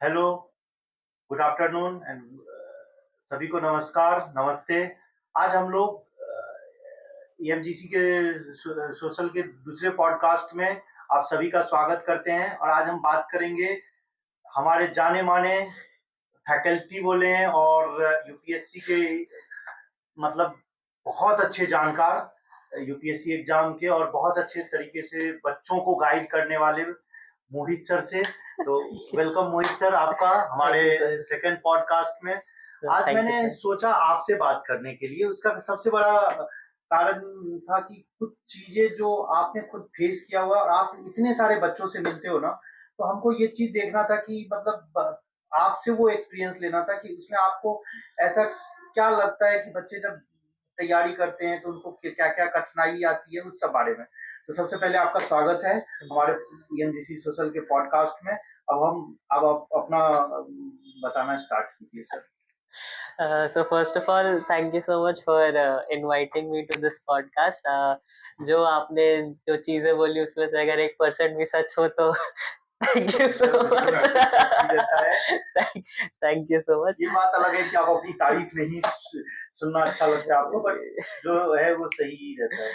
Hello, good afternoon and सभी को नमस्कार, नमस्ते। आज हम लोग ईएमजीसी के सोशल के दूसरे पॉडकास्ट में आप सभी का स्वागत करते हैं और आज हम बात करेंगे हमारे जाने-माने फैकल्टी बोले हैं और यूपीएससी के मतलब बहुत अच्छे जानकार यूपीएससी एग्जाम के और बहुत अच्छे तरीके से बच्चों को गाइड करने वाले मोहित सर से। तो वेलकम मोहित सर आपका हमारे सेकंड पॉडकास्ट में। आज मैंने सोचा आपसे बात करने के लिए, उसका सबसे बड़ा कारण था कि कुछ चीजें जो आपने खुद फेस किया हुआ और आप इतने सारे बच्चों से मिलते हो ना, तो हमको ये चीज देखना था कि मतलब आपसे वो एक्सपीरियंस लेना था कि उसमें आपको ऐसा क्या लगता है कि बच्चे जब तैयारी करते हैं तो उनको क्या क्या कठिनाई आती है उस सब बारे में। तो सबसे पहले आपका स्वागत है हमारे ईएमजीसी सोशल के पॉडकास्ट में। अब आप अपना बताना स्टार्ट कीजिए sir. So first of all, thank you so much for inviting me to this podcast. जो आपने जो चीजें बोली उसमें से अगर 1% भी सच हो तो thank you so much. Thank you so much. ये बात अलग है कि आप अपनी तारीफ नहीं सुनना अच्छा लगता है आपको, बट जो है वो सही ही रहता है।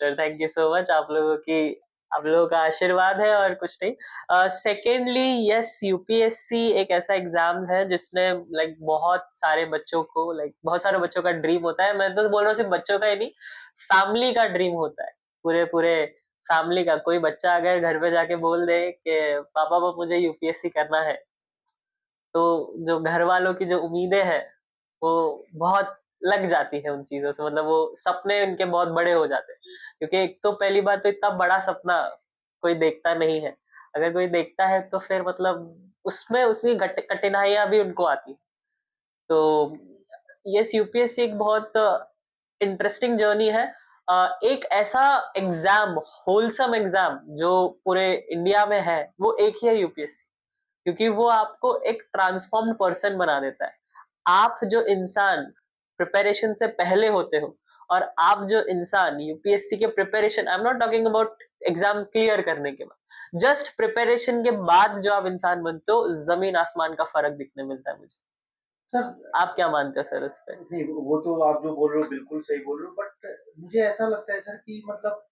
Sir thank you so much, आप लोगों का आशीर्वाद है और कुछ नहीं। सेकेंडली यस, यूपीएससी एक ऐसा एग्जाम है जिसने बहुत सारे बच्चों को बहुत सारे बच्चों का ड्रीम होता है। मैं तो बोल रहा हूँ सिर्फ बच्चों का ही नहीं, फैमिली का ड्रीम होता है। पूरे पूरे फैमिली का कोई बच्चा अगर घर पे जाके बोल दे कि पापा मुझे यूपीएससी करना है, तो जो घर वालों की जो उम्मीदें हैं वो बहुत लग जाती है उन चीजों से। मतलब वो सपने उनके बहुत बड़े हो जाते हैं, क्योंकि एक तो पहली बात तो इतना बड़ा सपना कोई देखता नहीं है। अगर कोई देखता है तो फिर मतलब उसमें उतनी कठिनाइयां भी उनको आती हैं। तो यस, यूपीएससी एक बहुत इंटरेस्टिंग जर्नी है। एक ऐसा एग्जाम, होलसम एग्जाम जो पूरे इंडिया में है, वो एक ही है यूपीएससी। क्योंकि वो आपको एक ट्रांसफॉर्म्ड पर्सन बना देता है। आप जो इंसान प्रिपरेशन से पहले होते हो और आप जो इंसान यूपीएससी के preparation, I am not talking about exam clear करने के बाद, जस्ट प्रिपरेशन के बाद जो आप इंसान बनते हो, जमीन आसमान का फर्क दिखने मिलता है मुझे। सर आप क्या मानते हो सर इस पे? नहीं, वो तो आप जो बोल रहे हो बिल्कुल सही बोल रहे हो, बट मुझे ऐसा लगता है सर कि मतलब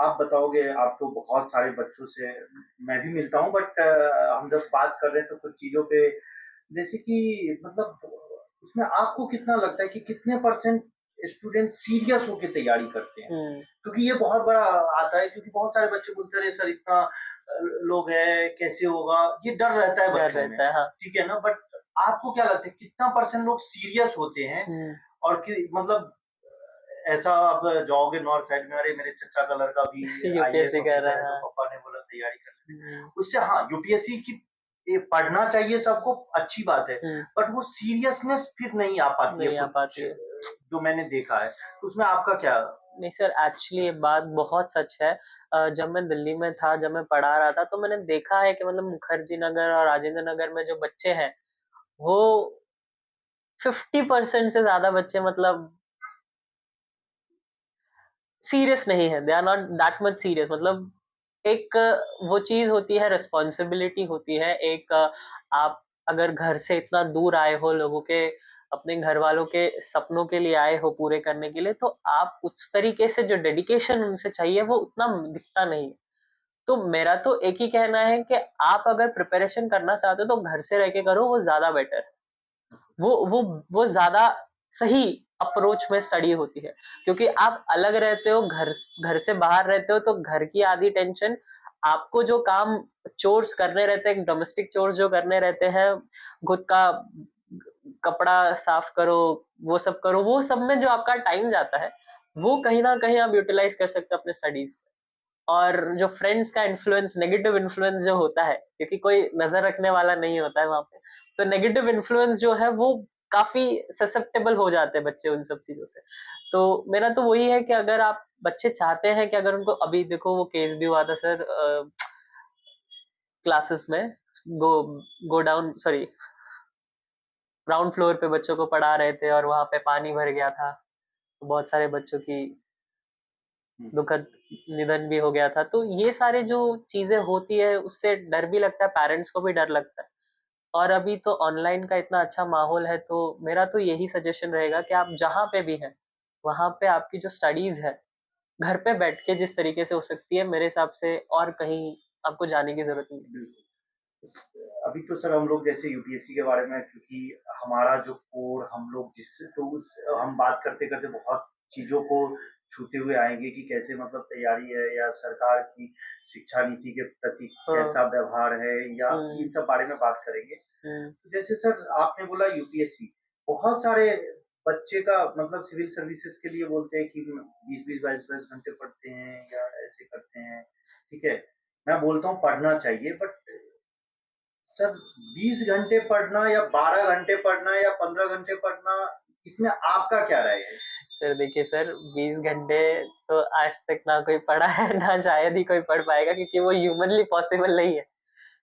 आप बताओगे, आप तो बहुत सारे बच्चों से मैं भी मिलता हूँ, बट हम जब बात कर रहे हैं तो कुछ चीजों पे जैसे कि मतलब उसमें आपको कितना लगता है कि कितने परसेंट स्टूडेंट सीरियस होकर तैयारी करते हैं? क्योंकि ये बहुत बड़ा आता है, क्योंकि बहुत सारे बच्चे बोलते रहे सर इतना लोग है कैसे होगा, ये डर रहता है बच्चों में। हाँ। ठीक है ना, बट आपको क्या लगता है कितना परसेंट लोग सीरियस होते हैं? और कि मतलब ऐसा आप जाओगे नॉर्थ साइड में, अरे मेरे चचा का लड़का भी आईएएस यूपीएससी कर ऑफिसर रहा है तो है। पापा ने बोला तैयारी कर। उससे हाँ, यूपीएससी की ये पढ़ना चाहिए सबको, अच्छी बात है, बट वो सीरियसनेस फिर नहीं आ पाती है कुछ जो मैंने देखा है। तो उसमें आपका क्या? नहीं सर, एक्चुअली ये बात बहुत सच है। जब मैं दिल्ली में था, जब मैं पढ़ा रहा था, तो मैंने देखा है कि मतलब मुखर्जी नगर और राजेंद्र नगर में जो बच्चे हैं, वो 50% से ज्यादा बच्चे मतलब सीरियस नहीं है। They are not that much serious. मतलब एक वो चीज होती है, रिस्पॉन्सिबिलिटी होती है एक। आप अगर घर से इतना दूर आए हो, लोगों के, अपने घर वालों के सपनों के लिए आए हो पूरे करने के लिए, तो आप उस तरीके से जो डेडिकेशन उनसे चाहिए वो उतना दिखता नहीं है। तो मेरा तो एक ही कहना है कि आप अगर प्रिपरेशन करना चाहते हो तो घर से रह के करो, वो ज्यादा बेटर है। वो ज्यादा सही अप्रोच में स्टडी होती है। क्योंकि आप अलग रहते हो, घर घर से बाहर रहते हो, तो घर की आधी टेंशन, आपको जो काम चोर्स करने रहते हैं, डोमेस्टिक चोर्स जो करने रहते हैं, खुद का कपड़ा साफ करो, वो सब करो, वो सब में जो आपका टाइम जाता है, वो कहीं ना कहीं आप यूटिलाइज कर सकते हो अपने स्टडीज में। और जो फ्रेंड्स का इन्फ्लुएंस, नेगेटिव इन्फ्लुएंस जो होता है, क्योंकि कोई नजर रखने वाला नहीं होता है वहां पे, तो नेगेटिव इन्फ्लुएंस जो है वो काफी ससेप्टेबल हो जाते हैं बच्चे उन सब चीजों से। तो मेरा तो वही है कि अगर आप बच्चे चाहते हैं कि अगर उनको, अभी देखो वो केस भी हुआ था सर, क्लासेस में, go go down, sorry, ground floor पे बच्चों को पढ़ा रहे थे और वहां पे पानी भर गया था, तो बहुत सारे बच्चों की दुखद निधन भी हो गया था। तो ये सारे जो चीजें होती है उससे डर भी लगता है, पेरेंट्स को भी डर लगता है। और अभी तो ऑनलाइन का इतना अच्छा माहौल है, तो मेरा तो यही सजेशन रहेगा कि आप जहाँ पे भी हैं, वहाँ पे आपकी जो स्टडीज़ है, घर पे बैठ के जिस तरीके से हो सकती है, मेरे हिसाब से और कहीं आपको जाने की ज़रूरत नहीं है। बिल्कुल। अभी तो सर हम लोग जैसे यूपीएससी के बारे में, क्योंकि हमारा जो कोर हम लोग जिस तो उस हम बात करते करते बहुत चीजों को छूते हुए आएंगे कि कैसे मतलब तैयारी है या सरकार की शिक्षा नीति के प्रति हाँ। कैसा व्यवहार है या इन सब बारे में बात करेंगे। हुँ। तो जैसे सर आपने बोला यूपीएससी, बहुत सारे बच्चे का मतलब सिविल सर्विसेज के लिए बोलते हैं कि 20-20 22-22 घंटे पढ़ते हैं या ऐसे करते हैं। ठीक है, मैं बोलता हूँ पढ़ना चाहिए, बट सर 20 घंटे पढ़ना या 12 घंटे पढ़ना या 15 घंटे पढ़ना, इसमें आपका क्या राय है? सर देखिए सर, 20 घंटे तो आज तक ना कोई पढ़ा है, ना शायद ही कोई पढ़ पाएगा, क्योंकि वो ह्यूमनली पॉसिबल नहीं है।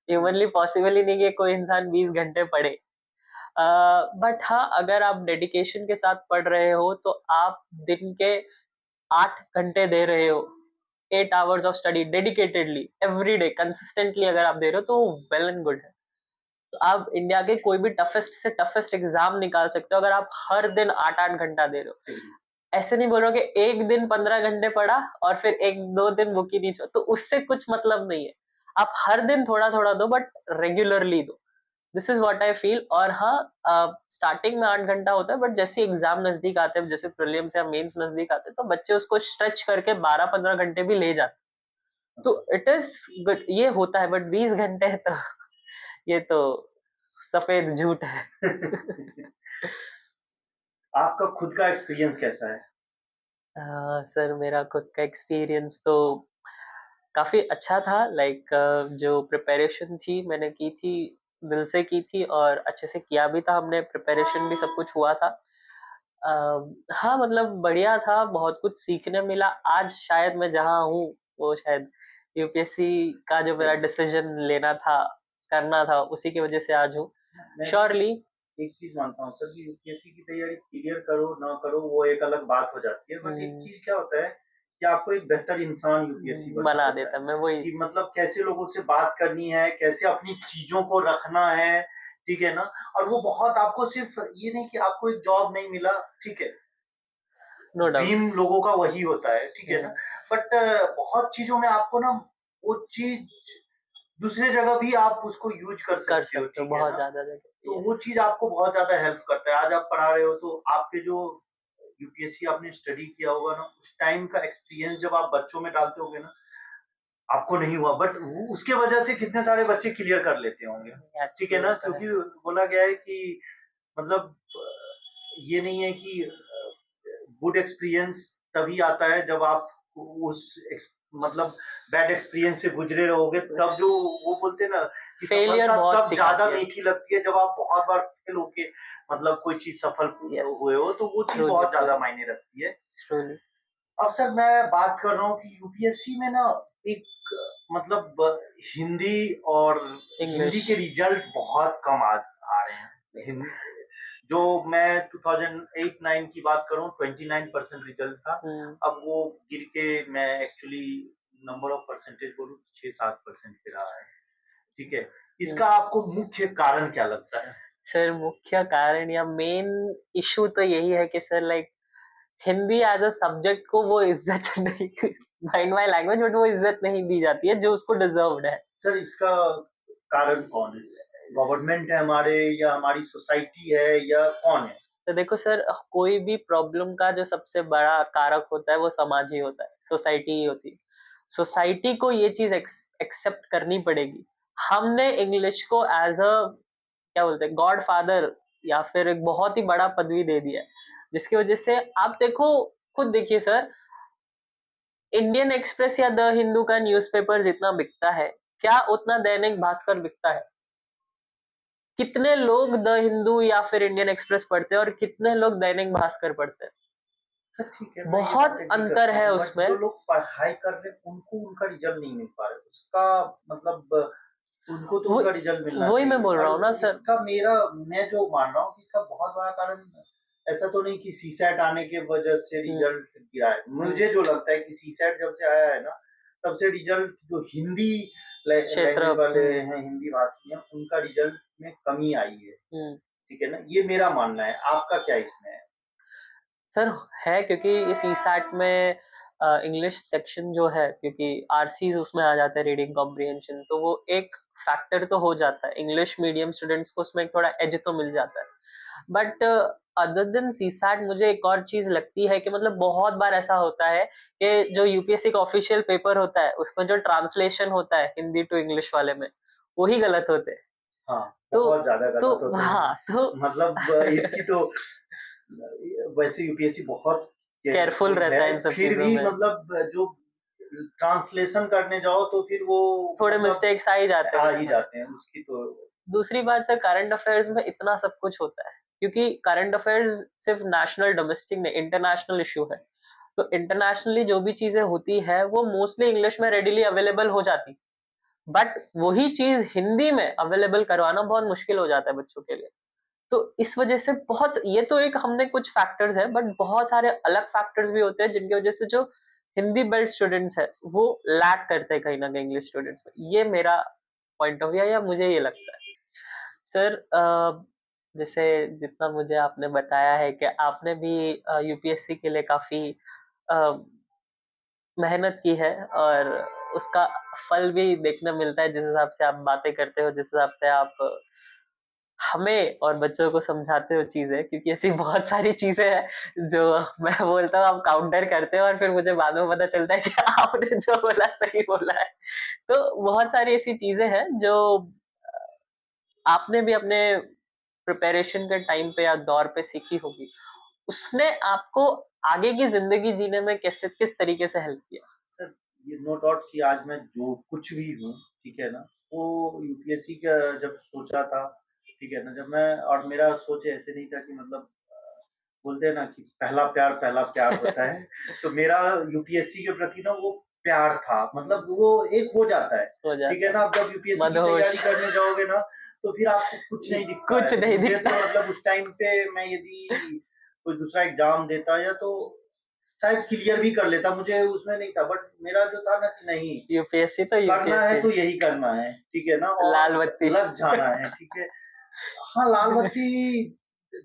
ह्यूमनली पॉसिबल ही नहीं है कि कोई इंसान 20 घंटे पढ़े। बट हाँ, अगर आप डेडिकेशन के साथ पढ़ रहे हो, तो आप दिन के 8 घंटे दे रहे हो, 8 hours of study dedicatedly every day consistently अगर आप दे रहे हो, तो वेल एंड गुड है। तो आप इंडिया के कोई भी टफेस्ट से टफेस्ट एग्जाम निकाल सकते हो अगर आप हर दिन 8-8 घंटा दे रहे हो। ऐसे नहीं बोल रहा कि एक दिन 15 घंटे पढ़ा और फिर 1-2 दिन बुक ही नहीं छो, तो उससे कुछ मतलब नहीं है। आप हर दिन थोड़ा-थोड़ा दो, बट रेगुलरली दो। This is what I feel. और हाँ, स्टार्टिंग में 8 घंटा होता है, बट जैसे एग्जाम नजदीक आते हैं, जैसे प्रीलिम्स या मेंस नजदीक आते हैं, तो बच्चे उसको स्ट्रेच करके 12-15 घंटे भी ले जाते हैं। तो इट इज गुड, ये होता है, बट 20 घंटे तो ये तो सफेद झूठ है। आपका खुद का एक्सपीरियंस कैसा है? सर मेरा खुद का एक्सपीरियंस तो काफ़ी अच्छा था। लाइक जो प्रिपरेशन थी मैंने की थी, दिल से की थी और अच्छे से किया भी था हमने, प्रिपरेशन भी सब कुछ हुआ था। अ, हाँ, मतलब बढ़िया था, बहुत कुछ सीखने मिला। आज शायद मैं जहाँ हूँ, वो शायद यूपीएससी का जो मेरा डिसीजन लेना था, करना था, उसी की वजह से आज हूँ। मैं श्योरली। एक चीज मानता हूँ सर कि यूपीएससी की तैयारी क्लियर करो ना करो वो एक अलग बात हो जाती है, बट एक चीज क्या होता है कि आपको एक बेहतर इंसान यूपीएससी बना बना देता देता है मैं वही। कि मतलब कैसे लोगों से बात करनी है, कैसे अपनी चीजों को रखना है। ठीक है ना? और वो बहुत आपको सिर्फ ये नहीं कि आपको एक जॉब नहीं मिला, ठीक है, नो डाउट। ड्रीम लोगों का वही होता है, ठीक है ना, बट बहुत चीजों में आपको ना वो चीज दूसरे जगह भी आप उसको यूज कर कर सकते हो, सकते हो ठीक है बहुत ना? ज्यादा जगह, तो वो यस। चीज आपको बहुत ज्यादा हेल्प करता है। आज आप पढ़ा रहे हो तो आपके जो यूपीएससी आपने स्टडी किया होगा ना, उस टाइम का एक्सपीरियंस जब आप बच्चों में डालते होगे ना, आपको नहीं हुआ, बट उसके वजह से कितने सारे बच्चे क्लियर कर लेते होंगे। ठीक है ना? क्योंकि बोला गया है कि मतलब ये नहीं है कि गुड एक्सपीरियंस तभी आता है जब आप उस मतलब बैड एक्सपीरियंस से गुजरे रहोगे, तब जो वो बोलते हैं ना कि फेलियर सफलता बहुत तब ज्यादा सिखाती है। मीठी लगती है जब आप बहुत बार फेल होके मतलब कोई चीज सफल यस, हुए हो, तो वो चीज ट्रूली बहुत ज्यादा ट्रूली मायने रखती है। ट्रूली। अब सर मैं बात कर रहा हूँ कि यूपीएससी में ना एक मतलब हिंदी और हिंदी इंग्लिश। के रिजल्ट बहुत कम आ रहे हैं। जो मैं 2008-9 की बात करूं 29% रिजल्ट था। अब वो गिर के मैं एक्चुअली नंबर ऑफ परसेंटेज बोलूं 6-7% पे रहा है। ठीक है, इसका आपको मुख्य कारण क्या लगता है? सर मुख्य कारण या मेन इशू तो यही है कि sir like Hindi as a subject को वो इज्जत नहीं, माइंड माई लैंग्वेज, बट वो इज्जत नहीं दी जाती है जो उसको डिजर्व्ड है। सर इसका कारण कौन है? गवर्नमेंट है हमारे या हमारी सोसाइटी है या कौन है? तो देखो सर, कोई भी प्रॉब्लम का जो सबसे बड़ा कारक होता है वो समाज ही होता है, सोसाइटी ही होती है। सोसाइटी को ये चीज एक्सेप्ट करनी पड़ेगी। हमने इंग्लिश को एज अ क्या बोलते हैं गॉड फादर या फिर एक बहुत ही बड़ा पदवी दे दिया है, जिसकी वजह से आप देखो, खुद देखिए सर, इंडियन एक्सप्रेस या द हिंदू का न्यूज़पेपर जितना बिकता है, क्या उतना दैनिक भास्कर बिकता है? कितने लोग द हिंदू या फिर इंडियन एक्सप्रेस पढ़ते हैं और कितने लोग दैनिक भास्कर पढ़ते हैं? सर ठीक है, मैं ये बहुत बात एग्री अंतर करता है हूँ, बट जो उसमें। लोग पढ़ाई कर रहे हैं उनको उनका रिजल्ट नहीं मिल पा रहा है, उसका मतलब उनको तो वो उनका रिजल्ट मिलना वही मैं चाहिए। बोल रहा हूँ ना और सर। इसका मैं जो मान रहा हूँ कि इसका बहुत बड़ा कारण ऐसा तो नहीं कि सीसैट आने के वजह से रिजल्ट गिरा है। मुझे जो लगता है कि सीसैट जब से आया है ना, तब से रिजल्ट जो हिंदी क्षेत्र लैंग्वेज वाले हैं, हिंदी भाषी हैं, उनका रिजल्ट में कमी आई है, ठीक है ना, ये मेरा मानना है। आपका क्या इसमें है? सर है, क्योंकि इस ईसैट में इंग्लिश सेक्शन जो है, क्योंकि आरसीज उसमें आ जाता है, रीडिंग कॉम्प्रिहेंशन, तो वो एक फैक्टर तो हो जाता है। इंग्लिश मीडियम स्टूडेंट्स को उसमें एक थोड़ा एज तो मिल जाता है। बट अदर देन सीसैट मुझे एक और चीज लगती है कि मतलब बहुत बार ऐसा होता है कि जो यूपीएससी का ऑफिशियल पेपर होता है उसमें जो ट्रांसलेशन होता है हिंदी टू इंग्लिश वाले में, वही गलत होते हैं। हाँ, तो बहुत ज्यादा तो गलत होते हैं। हाँ, तो मतलब इसकी तो वैसे यूपीएससी बहुत केयरफुल रहता है इन सब फिर चीजों भी में। मतलब जो ट्रांसलेशन करने जाओ तो फिर वो थोड़े मतलब मिस्टेक्स आ ही जाते हैं आ ही उसमें। जाते हैं उसकी तो। दूसरी बात सर, करंट अफेयर्स में इतना सब कुछ होता है, क्योंकि करंट अफेयर्स सिर्फ नेशनल डोमेस्टिक नहीं, इंटरनेशनल इशू है। तो इंटरनेशनली जो भी चीजें होती है वो मोस्टली इंग्लिश में रेडिली अवेलेबल हो जाती, बट वही चीज हिंदी में अवेलेबल करवाना बहुत मुश्किल हो जाता है बच्चों के लिए। तो इस वजह से बहुत, ये तो एक हमने कुछ फैक्टर्स है, बट बहुत सारे अलग फैक्टर्स भी होते हैं जिनकी वजह से जो हिंदी बेल्ट स्टूडेंट्स है वो लैक करते हैं कहीं ना कहीं इंग्लिश स्टूडेंट्स में। ये मेरा पॉइंट ऑफ व्यू है, या मुझे ये लगता है। सर जैसे जितना मुझे आपने बताया है कि आपने भी यूपीएससी के लिए काफी अ, मेहनत की है, और उसका फल भी देखने मिलता है जिस हिसाब से आप बातें करते हो, जिस हिसाब से आप हमें और बच्चों को समझाते हो चीजें, क्योंकि ऐसी बहुत सारी चीजें हैं जो मैं बोलता हूँ आप काउंटर करते हो और फिर मुझे बाद में पता चलता है कि आपने जो बोला सही बोला है। तो बहुत सारी ऐसी चीजें हैं जो आपने भी अपने प्रिपरेशन के टाइम पे या दौर पे सीखी होगी। उसने आपको आगे की जिंदगी जीने में कैसे, किस तरीके से हेल्प किया? सर, ये नो डाउट कि आज मैं जो कुछ भी हूँ, ठीक है ना, वो यूपीएससी का जब सोचा था, ठीक है ना, जब मैं, और मेरा सोच ऐसे नहीं था कि मतलब बोलते हैं ना कि पहला प्यार होता है। तो मेरा यूपीएससी के प्रति ना वो प्यार था, मतलब वो एक हो जाता है, हो ठीक है जाता ना। है अब जब यूपीएससी की तैयारी मदहोश। करने जाओगे ना तो फिर आपको कुछ नहीं दिखता कुछ है। नहीं मुझे दिखता। तो मतलब उस टाइम पे मैं यदि कोई दूसरा एग्जाम देता या तो शायद क्लियर भी कर लेता, मुझे उसमें नहीं था, बट मेरा जो था ना कि नहीं, यूपीएससी तो करना है यूपीएससी, तो यही करना है, ठीक है ना, और लाल बत्ती। लग जाना है, ठीक है। हाँ, लाल बत्ती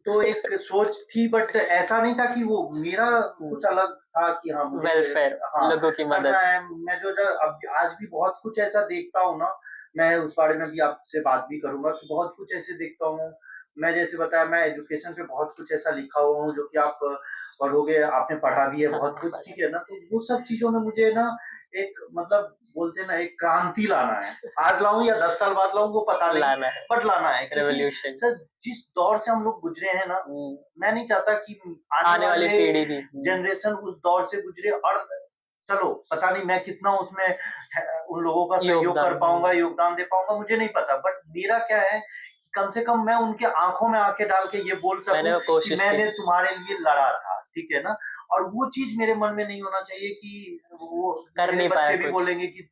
तो एक सोच थी, बट ऐसा नहीं था कि वो मेरा कुछ अलग था कि हाँ मुझे, वेलफेयर, हाँ लोगों की करना मदद। है। मैं जो अब आज भी बहुत कुछ ऐसा देखता हूँ ना, मैं उस बारे में भी आपसे बात भी करूंगा कि बहुत कुछ ऐसे देखता हूँ। मैं जैसे बताया, मैं एजुकेशन पे बहुत कुछ ऐसा लिखा हुआ हूँ जो कि आप पढ़ोगे, आपने पढ़ा भी है हाँ, बहुत कुछ, ठीक है ना। तो वो सब चीजों में मुझे ना एक मतलब बोलते हैं ना एक क्रांति लाना है। आज लाऊं या 10 साल बाद लाऊं वो पता नहीं, लाना है बट लाना है, क्योंकि रेवोल्यूशन। सर जिस दौर से हम लोग गुजरे हैं ना, मैं नहीं चाहता कि आने आने वाली वाले पीढ़ी भी। जनरेशन उस दौर से गुजरे। और चलो पता नहीं मैं कितना उसमें उन लोगों का सहयोग कर योगदान। पाऊंगा, योगदान दे पाऊंगा, मुझे नहीं पता, बट मेरा क्या है, कम से कम मैं उनके आंखों में आंखें डाल के ये बोल मैंने सकूं वो कि कोशिश की। मैंने तुम्हारे लिए लड़ा था, ठीक है ना। और वो चीज मेरे मन में नहीं होना चाहिए कि वो कर मेरे नहीं पाया बच्चे भी कुछ। बोलेंगे कि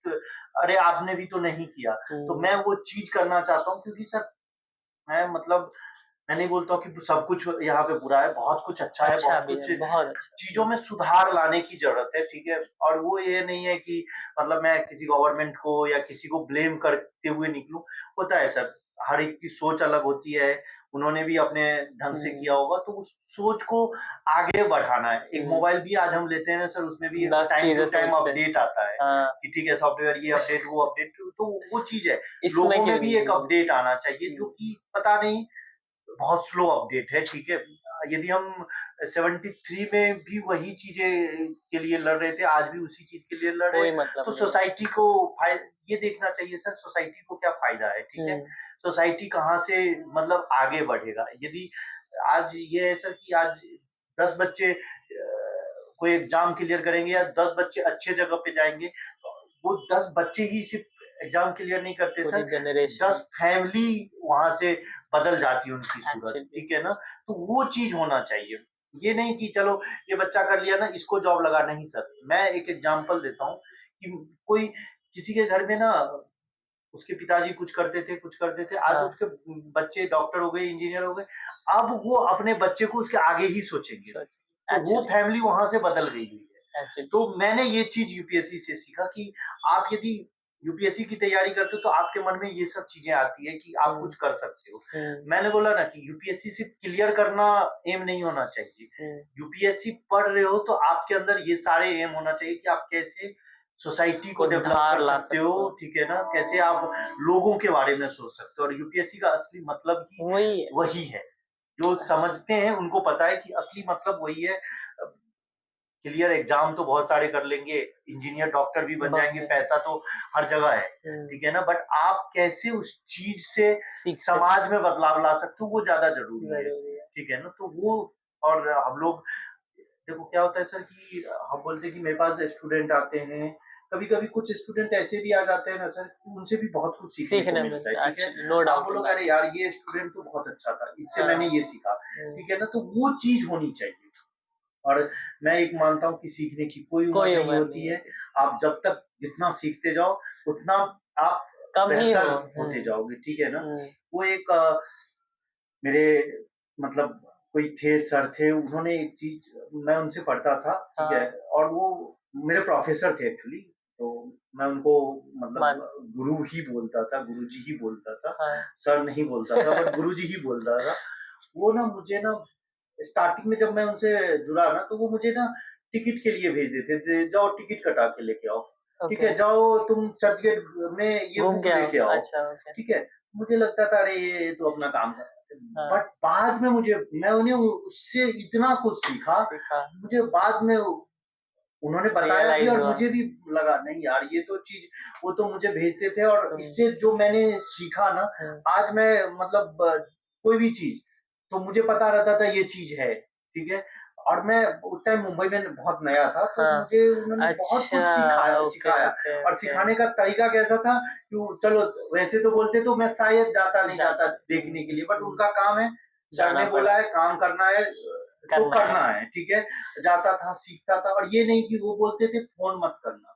अरे आपने भी तो नहीं किया। तो मैं वो चीज करना चाहता हूँ, क्योंकि सर मैं मतलब मैं नहीं बोलता हूँ कि सब कुछ यहाँ पे बुरा है, बहुत कुछ अच्छा है, अच्छा बहुत भी कुछ है, बहुत अच्छा। चीजों में सुधार लाने की जरूरत है, ठीक है। और वो ये नहीं है कि मतलब मैं किसी गवर्नमेंट को या किसी को ब्लेम करते हुए निकलूं। होता है सर, हर एक की सोच अलग होती है, उन्होंने भी अपने ढंग से किया होगा, तो उस सोच को आगे बढ़ाना है। एक मोबाइल भी आज हम लेते हैं ना सर, उसमें भी 10 टाइम टू चीजें टाइम सोचते हैं। अपडेट आता है हाँ, कि ठीक है सॉफ्टवेयर ये अपडेट वो अपडेट, तो वो चीज है। इसमें लोगों में क्यों भी एक नहीं? अपडेट आना चाहिए जो कि पता नहीं बहुत स्लो अपडेट है, ठीक है। यदि हम 73 में भी वही चीजें के लिए लड़ रहे थे, आज भी उसी चीज के लिए लड़ रहे हैं, कोई मतलब तो नहीं। सोसाइटी को ये देखना चाहिए सर, सोसाइटी को क्या फायदा है, ठीक है। सोसाइटी कहाँ से मतलब आगे बढ़ेगा। यदि आज ये है सर कि आज 10 बच्चे कोई एग्जाम क्लियर करेंगे या 10 बच्चे अच्छे जगह पे जाएंगे, तो वो 10 बच्चे ही सिर्फ एग्जाम क्लियर नहीं करते पूरी सर, जनरेशन। 10 फैमिली वहां से बदल जाती है उनकी सूरत, एक्चुअली ठीक है ना। तो वो चीज होना चाहिए, ये नहीं कि चलो ये बच्चा कर लिया ना इसको जॉब लगा, नहीं सर। मैं एक एग्जांपल देता हूँ कि कोई किसी के घर में ना उसके पिताजी कुछ करते थे, कुछ करते थे, आज हाँ, उसके बच्चे डॉक्टर हो गए, इंजीनियर हो गए, अब वो अपने बच्चे को उसके आगे ही सोचेंगे, सोच। तो वो एक्चुअली फैमिली वहां से बदल गई हुई है। एक्चुअली तो मैंने ये चीज यूपीएससी से सीखा कि आप यदि यूपीएससी की तैयारी करते हो तो आपके मन में ये सब चीजें आती है कि आप कुछ कर सकते हो। मैंने बोला ना कि यूपीएससी सिर्फ क्लियर करना एम नहीं होना चाहिए। यूपीएससी पढ़ रहे हो तो आपके अंदर ये सारे एम होना चाहिए कि आप कैसे सोसाइटी को डेवलप उद्धार कर ला सकते हो, ठीक है ना, कैसे आप लोगों के बारे में सोच सकते हो। और यूपीएससी का असली मतलब ही वही है। वही है। जो समझते हैं उनको पता है कि असली मतलब वही है। क्लियर एग्जाम तो बहुत सारे कर लेंगे, इंजीनियर डॉक्टर भी बन जाएंगे, पैसा तो हर जगह है, ठीक है ना, बट आप कैसे उस चीज से समाज में बदलाव ला सकते हो वो ज्यादा जरूरी है, ठीक है ना। तो वो, और हम लोग देखो क्या होता है सर कि हम बोलते हैं कि मेरे पास स्टूडेंट आते हैं, कभी कभी कुछ स्टूडेंट ऐसे भी आ जाते हैं ना सर, उनसे भी बहुत कुछ सीखने को मिलता है, ठीक है। नो आप डाउट बोलोगे अरे यार ये स्टूडेंट तो बहुत अच्छा था, इससे मैंने ये सीखा, ठीक है ना। तो वो चीज होनी चाहिए। और मैं एक मानता हूँ कि सीखने की कोई उम्र नहीं होती है। आप जब तक जितना सीखते जाओ उतना आप बेहतर होते जाओगे, ठीक है ना। वो एक मेरे मतलब कोई थे सर थे, उन्होंने एक चीज, मैं उनसे पढ़ता था, ठीक है, और वो मेरे प्रोफेसर थे एक्चुअली, तो मैं उनको मतलब गुरु ही बोलता था, गुरुजी ही बोलता था, सर नहीं बोलता था, बट गुरुजी ही बोलता था। वो ना मुझे ना स्टार्टिंग में जब मैं उनसे जुड़ा ना, तो वो मुझे ना टिकट के लिए भेज देते थे, जाओ टिकट कटा के लेके आओ, ठीक है, जाओ तुम चर्च गेट में ये बुक लेके आओ, ठीक है। मुझे लगता था अरे ये तो अपना काम कर, बट बाद में मैं उन्हें उससे इतना कुछ सीखा, मुझे बाद में उन्होंने बताया भी और मुझे भी लगा नहीं यार ये तो चीज वो तो मुझे भेजते थे, और इससे जो मैंने सीखा ना, आज मैं मतलब कोई भी चीज तो मुझे पता रहता था ये चीज है, ठीक है। और मैं उस टाइम मुंबई में बहुत नया था, तो मुझे उन्होंने बहुत कुछ सिखाया। और सिखाने का तरीका कैसा था कि चलो वैसे तो बोलते तो मैं शायद जाता नहीं जाता देखने के लिए, बट उनका काम है, सर ने बोला है काम करना है तो करना है, ठीक है। जाता था, सीखता था, और ये नहीं कि वो बोलते थे फोन मत करना,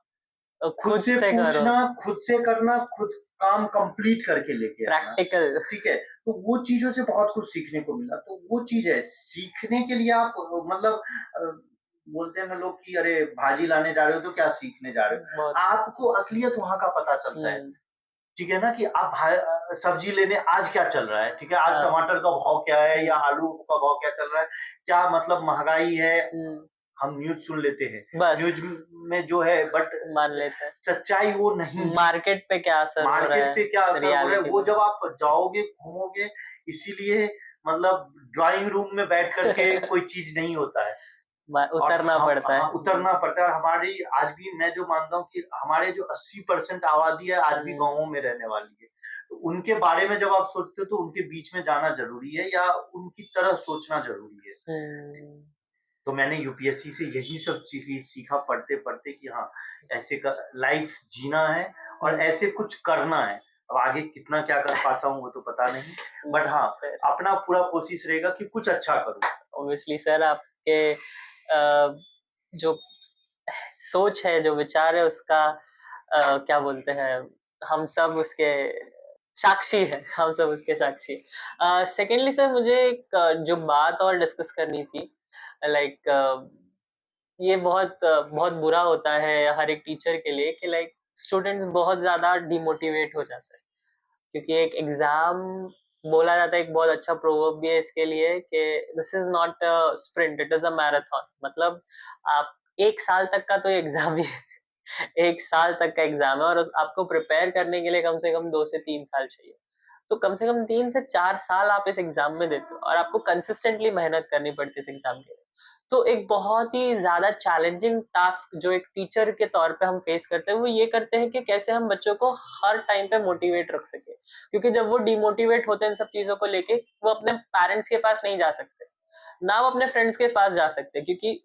खुद से पूछना, खुद से करना, खुद काम कंप्लीट करके लेके आना, प्रैक्टिकल, ठीक है। तो वो चीजों से बहुत कुछ सीखने को मिला। तो वो चीज है, सीखने के लिए आप मतलब बोलते हैं ना लोग कि अरे भाजी लाने जा रहे हो तो क्या सीखने जा रहे हो, आपको असलियत वहां का पता चलता है, ठीक है ना, कि आप सब्जी लेने आज क्या चल रहा है, ठीक है, आज टमाटर का भाव क्या है या आलू का भाव क्या चल रहा है, क्या मतलब महंगाई है, हम न्यूज सुन लेते हैं, न्यूज में जो है, बट मान लेते हैं सच्चाई वो नहीं, मार्केट पे क्या असर हो रहा है वो जब आप जाओगे घूमोगे, इसीलिए मतलब ड्राइंग रूम में बैठ करके कोई चीज नहीं होता है, उतरना पड़ता है, उतरना पड़ता है। और हमारी आज भी मैं जो मानता हूँ कि हमारे जो 80% आबादी है आज भी गाँवों में रहने वाली है, तो उनके बारे में जब आप सोचते हो तो उनके बीच में जाना जरूरी है या उनकी तरह सोचना जरूरी है। तो मैंने यूपीएससी से यही सब चीजें सीखा पढ़ते पढ़ते कि हाँ ऐसे का लाइफ जीना है और ऐसे कुछ करना है। अब आगे कितना क्या कर पाता हूँ वो तो पता नहीं, बट हाँ अपना पूरा कोशिश रहेगा कि कुछ अच्छा करूँ। ऑब्वियसली सर आपके जो सोच है, जो विचार है, उसका क्या बोलते हैं, हम सब उसके साक्षी है, हम सब उसके साक्षी। सेकेंडली सर मुझे एक जो बात और डिस्कस करनी थी, लाइक ये बहुत बुरा होता है हर एक टीचर के लिए कि लाइक स्टूडेंट्स बहुत ज्यादा डिमोटिवेट हो जाते हैं, क्योंकि एक एग्जाम बोला जाता है, एक बहुत अच्छा प्रोवर्ब भी है इसके लिए कि this is not a sprint, it is a marathon. मतलब आप एक साल तक का तो एग्जाम ही है एक साल तक का एग्जाम है, और आपको प्रिपेयर करने के लिए कम से कम 2 से 3 साल चाहिए। तो कम से कम 3 से 4 साल आप इस एग्जाम में देते हो, और आपको कंसिस्टेंटली मेहनत करनी पड़ती है इस एग्जाम के लिए। तो एक बहुत ही ज्यादा चैलेंजिंग टास्क जो एक टीचर के तौर पे हम फेस करते हैं वो ये करते हैं कि कैसे हम बच्चों को हर टाइम पे मोटिवेट रख सके, क्योंकि जब वो डिमोटिवेट होते हैं इन सब चीजों को लेके, वो अपने पेरेंट्स के पास नहीं जा सकते, ना वो अपने फ्रेंड्स के पास जा सकते, क्योंकि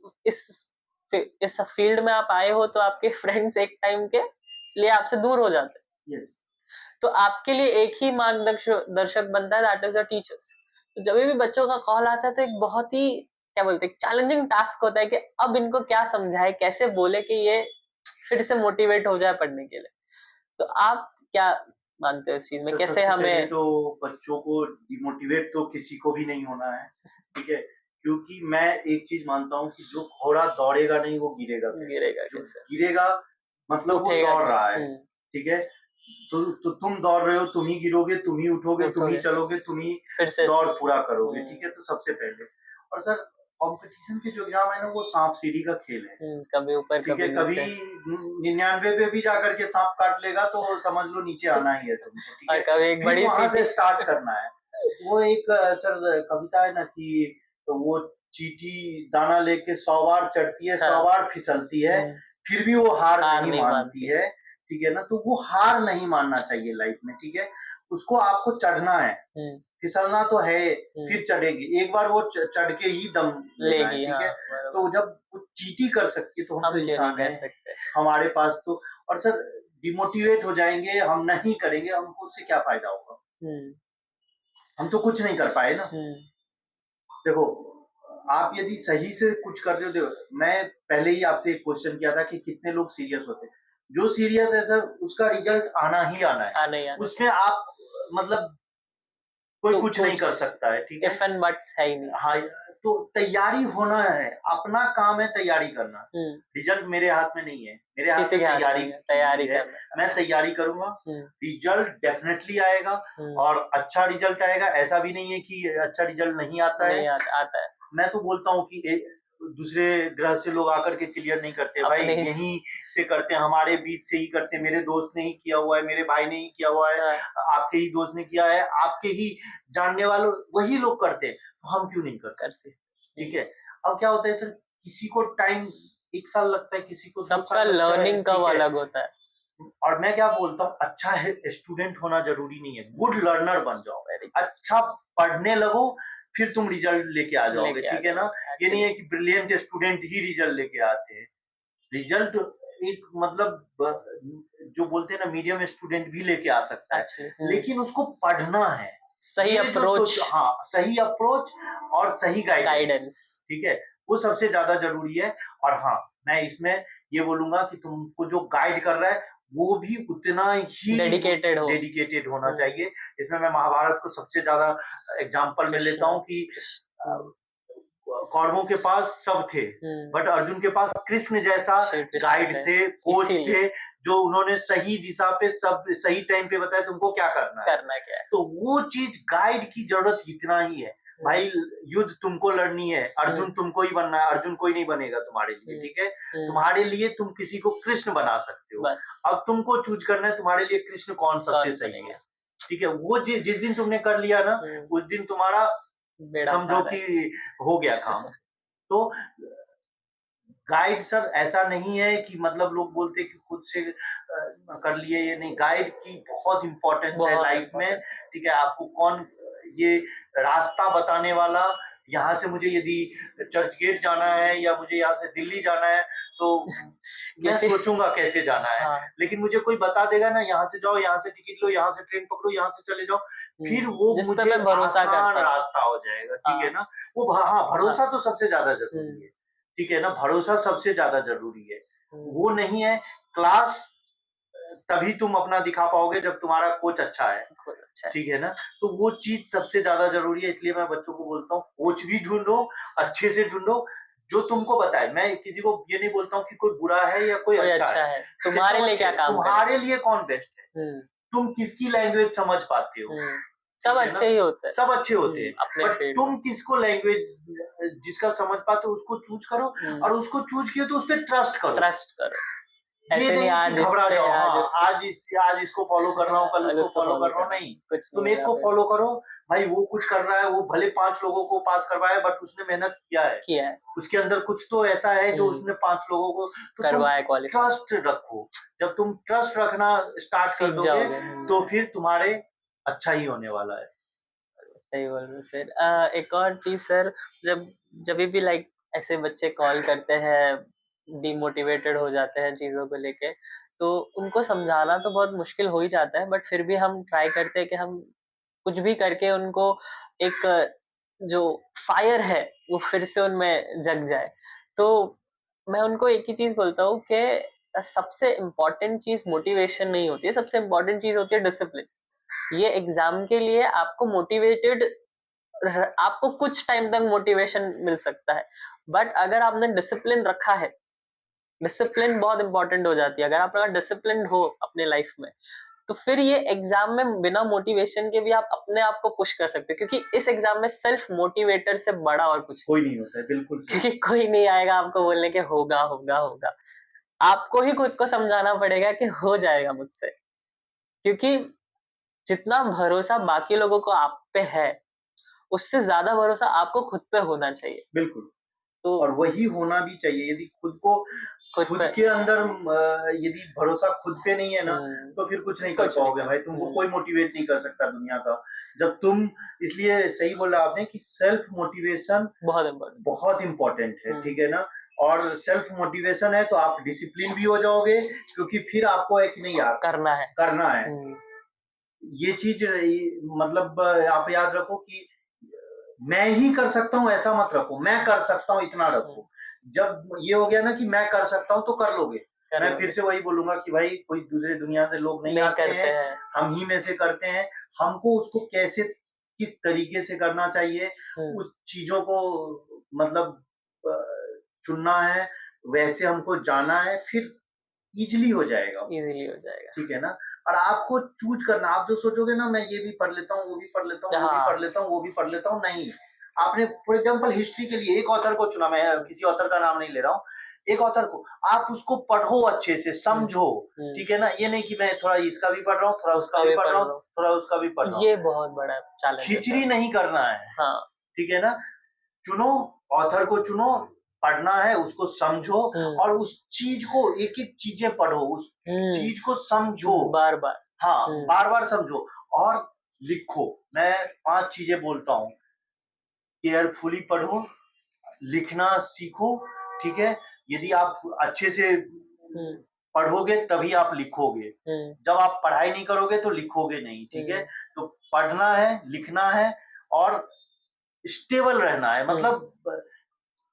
इस फील्ड में आप आए हो तो आपके फ्रेंड्स एक टाइम के लिए आपसे दूर हो जाते हैं। yes. तो आपके लिए एक ही मार्गदर्शक बनता है, दैट इज अ टीचर्स। तो जब भी बच्चों का कॉल आता है तो एक बहुत ही क्या बोलते हैं चैलेंजिंग टास्क होता है कि अब इनको क्या समझाए, कैसे बोले कि ये फिर से मोटिवेट हो जाए पढ़ने के लिए। तो आप क्या मानते हो इस चीज में, कैसे हमें? तो बच्चों को डिमोटिवेट तो किसी को भी नहीं होना है, ठीक है, क्योंकि मैं एक चीज मानता हूँ कि जो घोड़ा दौड़ेगा नहीं वो गिरेगा, गिरेगा मतलब वो दौड़ रहा है, ठीक है, तो तुम दौड़ रहे हो, तुम ही गिरोगे, तुम ही उठोगे, तुम ही उठोगे चलोगे, तुम ही फिर से। दौड़ पूरा करोगे, ठीक है। तो सबसे पहले, और सर कंपटीशन के जो एग्जाम है ना, वो सांप सीढ़ी का खेल है, कभी ऊपर ठीक है। कभी कभी नीचे। 99 पे भी जाकर के सांप काट लेगा तो समझ लो नीचे आना ही है तुमको, ठीक और है। कभी एक फिर बड़ी वहां से सीटी। स्टार्ट करना है। वो एक सर कविता है ना कि तो वो चींटी दाना लेके 100 बार चढ़ती है, 100 हाँ। बार फिसलती है, फिर भी वो हार हार नहीं नहीं मानती मानती। है, ठीक है ना। तो वो हार नहीं मानना चाहिए लाइफ में, ठीक है। उसको आपको चढ़ना है, फिसलना तो है, फिर चढ़ेगी एक बार, वो चढ़ के ही दम लेना है, लेगी, ठीक हाँ है। बराबर। तो जब वो चींटी कर सकती है तो हम तो हम क्यों नहीं इंसान कर हैं, सकते। हमारे पास तो। और सर डिमोटिवेट हो जाएंगे, हम नहीं करेंगे, हमको उससे क्या फायदा होगा, हम्म हम तो कुछ नहीं कर पाए ना। हम्म देखो, आप यदि सही से कुछ कर रहे हो, देखो मैं पहले ही आपसे एक क्वेश्चन किया था कि कितने लोग सीरियस होते हैं। जो सीरियस है सर, उसका रिजल्ट आना ही आना है, आने ही आना। उसमें आप मतलब कोई तो कुछ नहीं कुछ कर सकता है, ठीक है। इफ एंड बट्स है ही नहीं। हाँ, तो तैयारी होना है, अपना काम है तैयारी करना। रिजल्ट मेरे हाथ में नहीं है, मेरे हाथ किसी में के हाथ में तैयारी नहीं है, तैयारी है। करना। मैं तैयारी करूंगा, रिजल्ट डेफिनेटली आएगा, हम्म और अच्छा रिजल्ट आएगा। ऐसा भी नहीं है कि अच्छा रिजल्ट नहीं आता है। नहीं आता है। मैं तो बोलता हूँ कि दूसरे ग्रह से लोग आकर के क्लियर नहीं करते भाई, अपने ही। यहीं से करते हैं, हमारे बीच से ही करते हैं। मेरे दोस्त ने ही किया हुआ है, मेरे भाई ने ही किया हुआ है, हाँ, आपके ही दोस्त ने किया है, आपके ही जानने वालों वही लोग करते हैं, तो हम क्यों नहीं कर कर सकते, सकते। ठीक है। अब क्या होता है सर, किसी को टाइम 1 साल लगता है, किसी को 2 सबका साल लगता है, लर्निंग कर्व ठीक है। अलग होता है। और मैं क्या बोलता हूँ, अच्छा है स्टूडेंट होना जरूरी नहीं है, गुड लर्नर बन जाओ, वेरी अच्छा पढ़ने लगो, फिर तुम रिजल्ट लेके आ जाओगे, लेके आ ठीक है ना। जाओगे ये नहीं है एक्चुअली। कि ब्रिलियंट स्टूडेंट ही रिजल्ट लेके आते हैं। रिजल्ट एक मतलब जो बोलते हैं ना, मीडियम स्टूडेंट भी लेके आ सकता है, एक्चुअली लेकिन उसको पढ़ना है। सही ये जो अप्रोच, सोच, हाँ सही अप्रोच और सही गाइडेंस, गाइडेंस। ठीक है, वो सबसे ज्यादा जरूरी है। और हाँ, मैं इसमें ये बोलूंगा कि तुमको जो गाइड कर रहा है वो भी उतना ही डेडिकेटेड हो। डेडिकेटेड होना चाहिए। इसमें मैं महाभारत को सबसे ज्यादा एग्जाम्पल में लेता कृष्ण। हूँ कि कौरवों के पास सब थे, बट अर्जुन के पास कृष्ण जैसा श्री कृष्ण गाइड थे, कोच इसीलिए थे, जो उन्होंने सही दिशा पे सब सही टाइम पे बताया तुमको क्या करना है। करना क्या है। तो वो चीज गाइड की जरूरत इतना ही है भाई। युद्ध तुमको लड़नी है, अर्जुन तुमको ही बनना है, अर्जुन कोई नहीं बनेगा तुम्हारे लिए, ठीक है। तुम्हारे लिए तुम किसी को कृष्ण बना सकते हो, बस अब तुमको चूज करना है तुम्हारे लिए कृष्ण कौन सबसे सही है, बनेगा। ठीक है। वो जिस दिन तुमने कर लिया ना, उस दिन तुम्हारा बेड़ा समझो पार है। कि हो गया काम। तो गाइड सर ऐसा नहीं है कि मतलब लोग बोलते हैं कि खुद से कर लिए, ये नहीं। गाइड की बहुत इंपॉर्टेंस है बहुत लाइफ में, इम्पोर्टेंट। ठीक है। आपको कौन ये रास्ता बताने वाला, यहाँ से मुझे यदि चर्च गेट जाना है या मुझे यहाँ से दिल्ली जाना है, तो मैं किसी सोचूंगा कैसे जाना है, हाँ लेकिन मुझे कोई बता देगा ना, यहाँ से जाओ, यहाँ से टिकट लो, यहाँ से ट्रेन पकड़ो, यहाँ से चले जाओ, फिर वो जिस पे मुझे मैं भरोसा आसान करता हूँ। रास्ता हो जाएगा, ठीक है हाँ ना। वो हाँ, भरोसा तो सबसे ज्यादा जरूरी है, ठीक है ना। भरोसा सबसे ज्यादा जरूरी है। वो नहीं है क्लास, तभी तुम अपना दिखा पाओगे जब तुम्हारा कोच अच्छा है, अच्छा है। ठीक है ना। तो वो चीज सबसे ज्यादा जरूरी है, इसलिए मैं बच्चों को बोलता हूँ कोच भी ढूंढो, अच्छे से ढूंढो, जो तुमको बताए। मैं किसी को ये नहीं बोलता हूँ कि कोई बुरा है या कोई कोई अच्छा अच्छा है, है तुम्हारे लिए क्या काम तुम्हारे लिए कौन बेस्ट है, करे। तुम किसकी लैंग्वेज समझ पाते हो, सब ठीक है ना। अच्छे ही होते हैं। सब अच्छे होते हैं, अपने बट फील्ड तुम किसको लैंग्वेज जिसका समझ पाते हो उसको चूज करो, में और उसको चूज किए तो उस पर ट्रस्ट करो। ट्रस्ट करो। ये ऐसे नहीं नहीं कि आज इस घबरा पे जाओ, आज हाँ उसके आज इसको फॉलो कर रहा हूँ, कल और उसको उसको फॉलो कर फॉलो रहा हूँ, करना नहीं। कुछ नहीं तुम एक होगा को फिर। फॉलो करो, भाई वो कुछ कर रहा है, वो भले 5 लोगों को पास करवाया, बट उसने मेहनत किया है, किया है उसके अंदर कुछ तो ऐसा है जो उसने 5 लोगों को, तो तुम करवाया क्वालिफाई। ट्रस्ट रखो। जब तुम ट्रस्ट रखना स्टार्ट कर सीख दोगे, जाओगे। तो फिर तुम्हारे अच्छा ही होने वाला है। सही बोल रहे हो सर। एक और चीज सर, जब जब भी लाइक ऐसे बच्चे कॉल करते हैं, डिमोटिवेटेड हो जाते हैं चीजों को लेके, तो उनको समझाना तो बहुत मुश्किल हो ही जाता है, बट फिर भी हम ट्राई करते हैं कि हम कुछ भी करके उनको एक जो फायर है वो फिर से उनमें जग जाए। तो मैं उनको एक ही चीज बोलता हूँ कि सबसे इम्पोर्टेंट चीज मोटिवेशन नहीं होती है, सबसे इम्पोर्टेंट चीज होती है डिसिप्लिन। ये एग्जाम के लिए आपको मोटिवेटेड, आपको कुछ टाइम तक मोटिवेशन मिल सकता है, बट अगर आपने डिसिप्लिन रखा है डिसिप्लिन बहुत इंपॉर्टेंट हो जाती है। अगर आप अगर डिसिप्लिन हो अपने लाइफ में, तो फिर ये एग्जाम में बिना मोटिवेशन के भी आप अपने आप को पुश कर सकते हो, क्योंकि इस एग्जाम में सेल्फ मोटिवेटर से बड़ा और कुछ कोई नहीं होता है, बिल्कुल सही। क्योंकि कोई नहीं आएगा आपको बोलने के होगा होगा होगा। आपको ही खुद को समझाना पड़ेगा कि हो जाएगा मुझसे, क्योंकि जितना भरोसा बाकी लोगों को आप पे है, उससे ज्यादा भरोसा आपको खुद पे होना चाहिए। बिल्कुल, तो और वही होना भी चाहिए। यदि खुद को खुद खुद पे के अंदर यदि भरोसा खुद पे नहीं है ना, तो फिर कुछ नहीं कर कुछ नहीं पाओगे कर भाई। तुमको हम्म, कोई मोटिवेट नहीं कर सकता दुनिया का। जब तुम, इसलिए सही बोला आपने कि सेल्फ मोटिवेशन बहुत इम्पोर्टेंट। बहुत इंपॉर्टेंट है, ठीक है ना। और सेल्फ मोटिवेशन है तो आप डिसिप्लिन भी हो जाओगे, क्योंकि फिर आपको है कि नहीं यार करना है। करना है। ये चीज मतलब आप याद रखो कि मैं ही कर सकता हूँ ऐसा मत रखो, मैं कर सकता हूँ इतना रखो। जब ये हो गया ना कि मैं कर सकता हूँ, तो कर लोगे। मैं फिर से वही बोलूंगा कि भाई कोई दूसरे दुनिया से लोग नहीं आते करते हैं, हम ही में से करते हैं। हमको उसको कैसे, किस तरीके से करना चाहिए, उस चीजों को मतलब चुनना है, वैसे हमको जाना है, फिर इजीली हो जाएगा। इजीली हो जाएगा। ठीक है ना। और आपको चूज करना, आप जो सोचोगे ना मैं ये भी पढ़ लेता हूँ, वो भी पढ़ लेता हूँ, वो भी पढ़ लेता हूँ, वो भी पढ़ लेता हूँ, नहीं। आपने फॉर एग्जाम्पल हिस्ट्री के लिए एक ऑथर को चुना, मैं किसी ऑथर का नाम नहीं ले रहा हूँ, एक ऑथर को आप उसको पढ़ो, अच्छे से समझो, ठीक है ना। ये नहीं कि मैं थोड़ा इसका भी पढ़ रहा हूँ, थोड़ा उसका भी पढ़ रहा हूँ, थोड़ा उसका भी पढ़ रहा हूँ। ये बहुत बड़ा चैलेंज है। खिचड़ी नहीं करना है, हाँ। ठीक है ना। चुनो, ऑथर को चुनो, पढ़ना है, उसको समझो, और उस चीज को एक एक चीजें पढ़ो, उस चीज को समझो बार बार। हाँ, बार बार समझो और लिखो। मैं 5 चीजें बोलता हूँ, केयरफुली पढ़ो, लिखना सीखो, ठीक है। यदि आप अच्छे से पढ़ोगे तभी आप लिखोगे। जब आप पढ़ाई नहीं करोगे तो लिखोगे नहीं, ठीक है। तो पढ़ना है, लिखना है, और स्टेबल रहना है, मतलब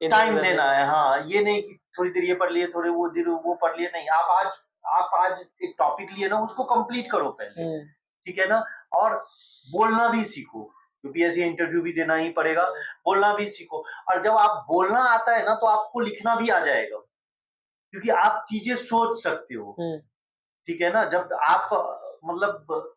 टाइम देना है। हाँ, ये नहीं कि थोड़ी देर ये पढ़ लिए, थोड़ी वो देर वो पढ़ लिए, नहीं। आप आज एक टॉपिक लिए ना, उसको कंप्लीट करो पहले, ठीक है ना। और बोलना भी सीखो, यूपीएससी इंटरव्यू भी देना ही पड़ेगा, बोलना भी सीखो। और जब आप बोलना आता है ना, तो आपको लिखना भी आ जाएगा, क्योंकि आप चीजें सोच सकते हो, ठीक है ना। जब आप मतलब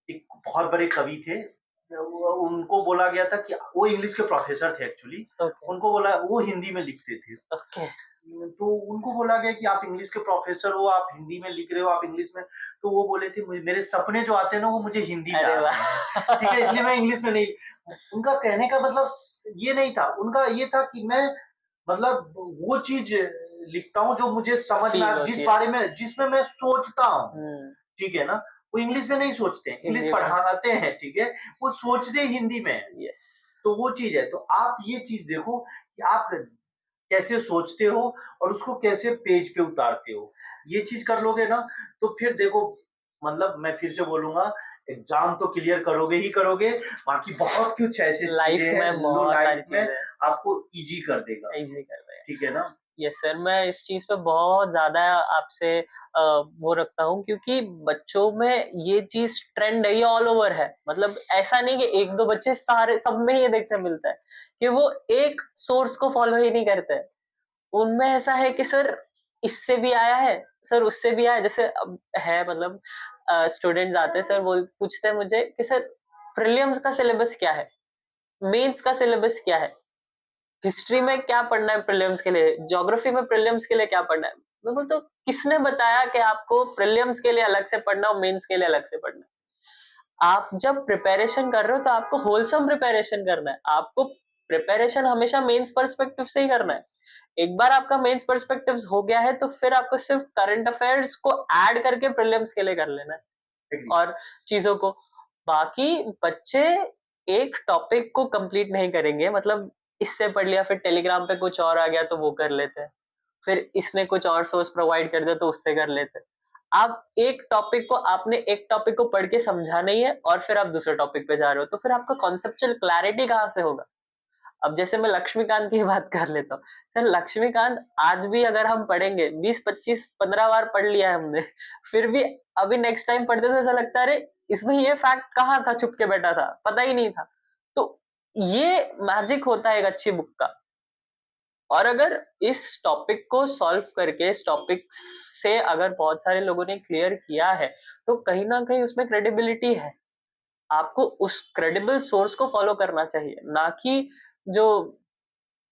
एक बहुत बड़े कवि थे, उनको बोला गया था कि वो इंग्लिश के प्रोफेसर थे एक्चुअली, उनको बोला, वो हिंदी में लिखते थे, तो उनको बोला गया कि आप इंग्लिश के प्रोफेसर हो, आप हिंदी में लिख रहे हो, आप इंग्लिश में। तो वो बोले थे मेरे सपने जो आते हैं ना, वो मुझे हिंदी में आते हैं, ठीक है, इसलिए मैं इंग्लिश में नहीं। उनका कहने का मतलब ये नहीं था, उनका ये था कि मैं मतलब वो चीज लिखता हूँ जो मुझे समझ में, जिस बारे में, जिसमें मैं सोचता हूँ, ठीक है ना। वो इंग्लिश में नहीं सोचते, इंग्लिश पढ़ाते हैं, ठीक है, वो सोचते हिंदी में है। तो वो चीज है। तो आप ये चीज देखो कि आप कैसे सोचते हो और उसको कैसे पेज पे उतारते हो। ये चीज कर लोगे ना, तो फिर देखो, मतलब मैं फिर से बोलूंगा, एग्जाम तो क्लियर करोगे ही करोगे, बाकी बहुत कुछ ऐसे लाइफ में बहुत सारी चीजें आपको इजी कर देगा, ठीक है ना। यस सर, मैं इस चीज पे बहुत ज्यादा आपसे वो रखता हूँ, क्योंकि बच्चों में ये चीज ट्रेंड है, ये ऑल ओवर है। मतलब ऐसा नहीं कि एक दो बच्चे, सारे सब में ये देखने मिलता है कि वो एक सोर्स को फॉलो ही नहीं करते। उनमें ऐसा है कि सर इससे भी आया है, सर उससे भी आया है। जैसे अब है मतलब स्टूडेंट्स आते हैं सर, वो पूछते हैं मुझे कि सर प्रीलिम्स का सिलेबस क्या है, मेंस का सिलेबस क्या है, हिस्ट्री में क्या पढ़ना है प्रीलिम्स के लिए, ज्योग्राफी में प्रीलिम्स के लिए क्या पढ़ना है। मैं बोलता हूँ किसने बताया कि आपको प्रीलिम्स के लिए अलग से पढ़ना और मेंस के लिए अलग से पढ़ना है। आप जब प्रिपरेशन कर रहे हो तो आपको होलसम प्रिपरेशन करना है। आपको प्रिपरेशन हमेशा मेंस पर्सपेक्टिव से ही करना है। एक बार आपका मेंस पर्सपेक्टिव हो गया है तो फिर आपको सिर्फ करंट अफेयर्स को ऐड करके प्रीलिम्स के लिए कर लेना है और चीजों को। बाकी बच्चे एक टॉपिक को कंप्लीट नहीं करेंगे, मतलब इससे पढ़ लिया, फिर टेलीग्राम पे कुछ और आ गया तो वो कर लेते हैं, फिर इसने कुछ और सोर्स प्रोवाइड कर दिया तो उससे कर लेते हैं। आप एक टॉपिक को, आपने एक टॉपिक को पढ़ के समझा नहीं है और फिर आप दूसरे टॉपिक पे जा रहे हो, तो फिर आपका कॉन्सेप्चुअल क्लैरिटी कहाँ से होगा। अब जैसे मैं लक्ष्मीकांत की बात कर लेता हूँ सर, लक्ष्मीकांत आज भी अगर हम पढ़ेंगे 20 25 15 बार पढ़ लिया है हमने, फिर भी अभी नेक्स्ट टाइम पढ़ते तो ऐसा लगता है अरे इसमें ये फैक्ट कहाँ था, छुप के बैठा था, पता ही नहीं था। तो ये मैजिक होता है एक अच्छी बुक का। और अगर इस टॉपिक को सॉल्व करके इस टॉपिक से अगर बहुत सारे लोगों ने क्लियर किया है तो कहीं ना कहीं उसमें क्रेडिबिलिटी है। आपको उस क्रेडिबल सोर्स को फॉलो करना चाहिए, ना कि जो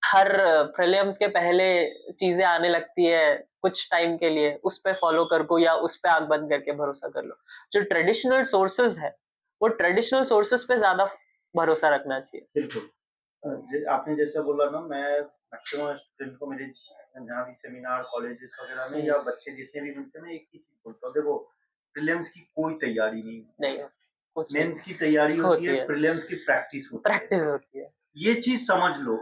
हर प्रीलिम्स के पहले चीजें आने लगती है कुछ टाइम के लिए उस पे फॉलो कर को या उस पे आंख बंद करके भरोसा कर लो। जो ट्रेडिशनल सोर्सेज है वो ट्रेडिशनल सोर्सेज पे ज्यादा भरोसा रखना चाहिए। बिल्कुल। आपने जैसे बोला ना, मैं मैक्सिमम स्टूडेंट को मेरे जहाँ भी सेमिनार कॉलेजेस वगैरह में या बच्चे जितने भी मिलते हैं ना, एक ही चीज बोलता हूँ, देखो प्रीलिम्स की कोई तैयारी नहीं नहीं कुछ मेंस की तैयारी होती है, है, प्रीलिम्स की प्रैक्टिस होती है। प्रैक्टिस होती है। ये चीज समझ लो।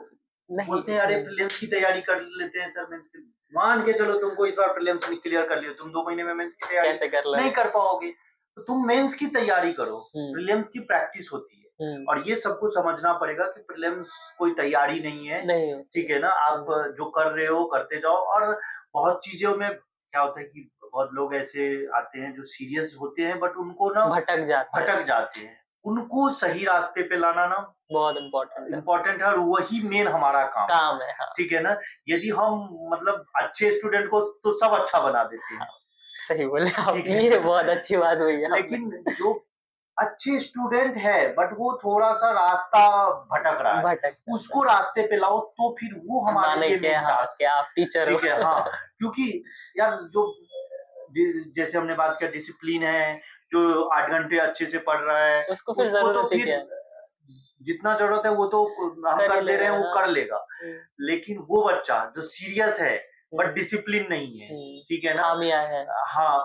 नहीं बोलते हैं अरे प्रीलिम्स की तैयारी कर लेते हैं सर, मेंस की मान के चलो तुमको इस बार प्रीलिम्स क्लियर कर लियो, तुम 2 महीने में मेंस की तैयारी कैसे कर नहीं लोगे? कर पाओगे। तो तुम मेंस की तैयारी करो, प्रीलिम्स की प्रैक्टिस होती है। और ये सबको समझना पड़ेगा कि प्रीलिम्स कोई तैयारी नहीं है, नहीं ठीक है ना। आप जो कर रहे हो करते जाओ। और बहुत चीजों में क्या होता है कि बहुत लोग ऐसे आते हैं जो सीरियस होते हैं बट उनको ना भटक जाते हैं। उनको सही रास्ते पे लाना ना बहुत इम्पोर्टेंट है, और वही मेन हमारा काम है। हाँ ठीक है ना। यदि हम मतलब अच्छे स्टूडेंट को तो सब अच्छा बना देते हैं, सही बोले आप, ठीक है। ये बहुत अच्छी बात हुई है। लेकिन जो अच्छे स्टूडेंट है बट वो थोड़ा सा रास्ता भटक रहा है, उसको रास्ते पे लाओ तो फिर वो हमारे लिए मेन टास्क क्या आप टीचर हो। ठीक है। हाँ, क्योंकि यार जो जैसे हमने बात किया डिसिप्लिन है, जो 8 घंटे अच्छे से पढ़ रहा है उसको फिर उसको जरूरत तो ही फिर क्या है? जितना जरूरत है वो तो हम कर दे रहे हैं, वो कर लेगा। हम्म, लेकिन वो बच्चा जो सीरियस है बट डिसिप्लिन नहीं है, ठीक है ना, खामियां है, हाँ,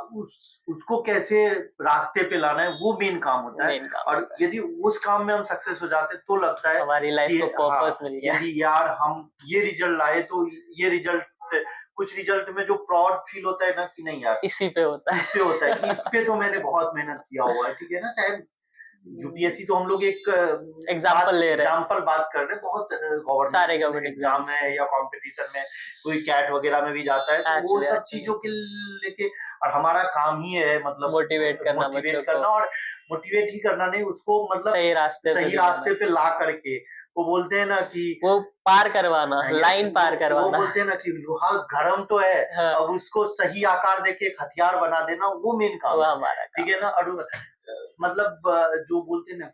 उसको कैसे रास्ते पे लाना है वो मेन काम होता है। मेन काम और होता है। यदि उस काम में हम सक्सेस हो जाते हैं तो लगता है हमारी लाइफ कि को पर्पस हाँ, मिल गया। यदि यार हम ये रिजल्ट लाए तो ये रिजल्ट, कुछ रिजल्ट में जो प्राउड फील होता है ना कि नहीं यार इसी पे होता इस पे होता है कि इस पे तो मैंने बहुत मेहनत किया हुआ है, ठीक है ना। चाहे यूपीएससी तो हम लोग एक एग्जाम्पल ले रहे हैं, एग्जाम्पल बात कर रहे हैं, बहुत सारे गवर्नमेंट गवर्नमेंट एग्जाम है या कंपटीशन में कोई कैट वगैरह में भी जाता है, तो वो सब चीजों के लेके, और हमारा काम ही है मतलब मोटिवेट करना और मोटिवेट ही करना नहीं, उसको मतलब सही रास्ते पे ला करके, वो बोलते हैं ना कि वो पार करवाना, लाइन पार करवाना। वो बोलते हैं ना कि लोहा गर्म तो है, हाँ, अब उसको सही आकार देके एक हथियार बना देना वो मेन काम है, ठीक है ना। और मतलब जो बोलते हैं ना,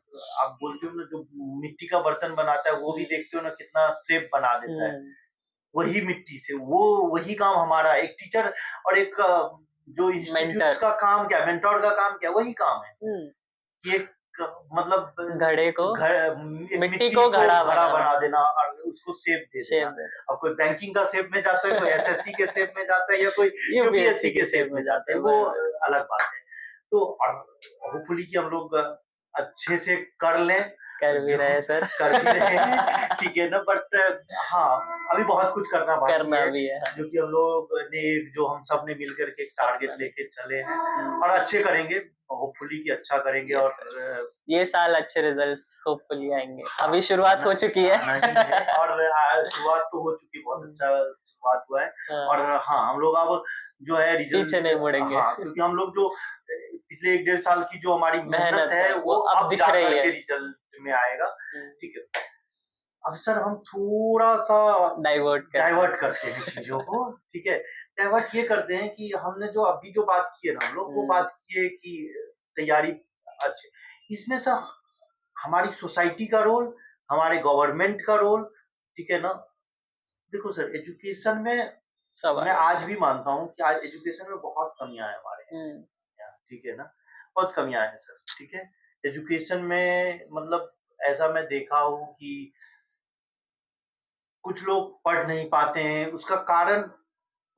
आप बोलते हो ना जो मिट्टी का बर्तन बनाता है वो भी देखते हो ना कितना शेप बना देता है वही मिट्टी से। वो वही काम हमारा एक टीचर और एक जो इंस्टीट्यूट का काम क्या, मेंटोर का काम क्या, वही काम है कि एक मतलब घड़े को मिट्टी को घड़ा बना देना और उसको शेप दे देना। अब कोई बैंकिंग का शेप में जाता है, कोई एसएससी के शेप में जाता है, या कोई यूपीएससी के शेप में जाता है, वो अलग बात है। तो होपफुली कि हम लोग अच्छे से कर लें, कर भी रहे सर, कर भी रहे हैं, ठीक है ना। बट हाँ, अभी बहुत कुछ करना बाकी है, जो कि हम लोग ने जो हम सब ने मिलकर के टारगेट लेके चले हैं और अच्छे करेंगे, होपफुली कि अच्छा करेंगे। और ये साल अच्छे रिजल्ट्स होपफुली आएंगे। अभी शुरुआत हो चुकी है और शुरुआत तो हो चुकी, बहुत अच्छा शुरुआत हुआ है। और हाँ, हम लोग अब जो है रिजल्ट पीछे नहीं मुड़ेंगे, हाँ, क्योंकि हम लोग जो पिछले 1-1.5 साल की जो हमारी मेहनत है वो अब जा करके रिजल्ट में आएगा, ठीक है। अब सर हम थोड़ा सा डाइवर्ट करते हैं चीजों को, ठीक है। डाइवर्ट ये करते हैं कि हमने जो अभी जो बात की है ना, हम लोग वो बात की है कि तैयारी अच्छी, इसमें से हमारी सोसाइटी का रोल, हमारे गवर्नमेंट का रोल, ठीक है ना। देखो सर, एजुकेशन में मैं आज भी मानता हूँ कि आज एजुकेशन में बहुत कमियां है हमारे यहाँ, ठीक है ना, बहुत कमियां है सर, ठीक है। एजुकेशन में मतलब ऐसा मैं देखा हूँ कि कुछ लोग पढ़ नहीं पाते हैं, उसका कारण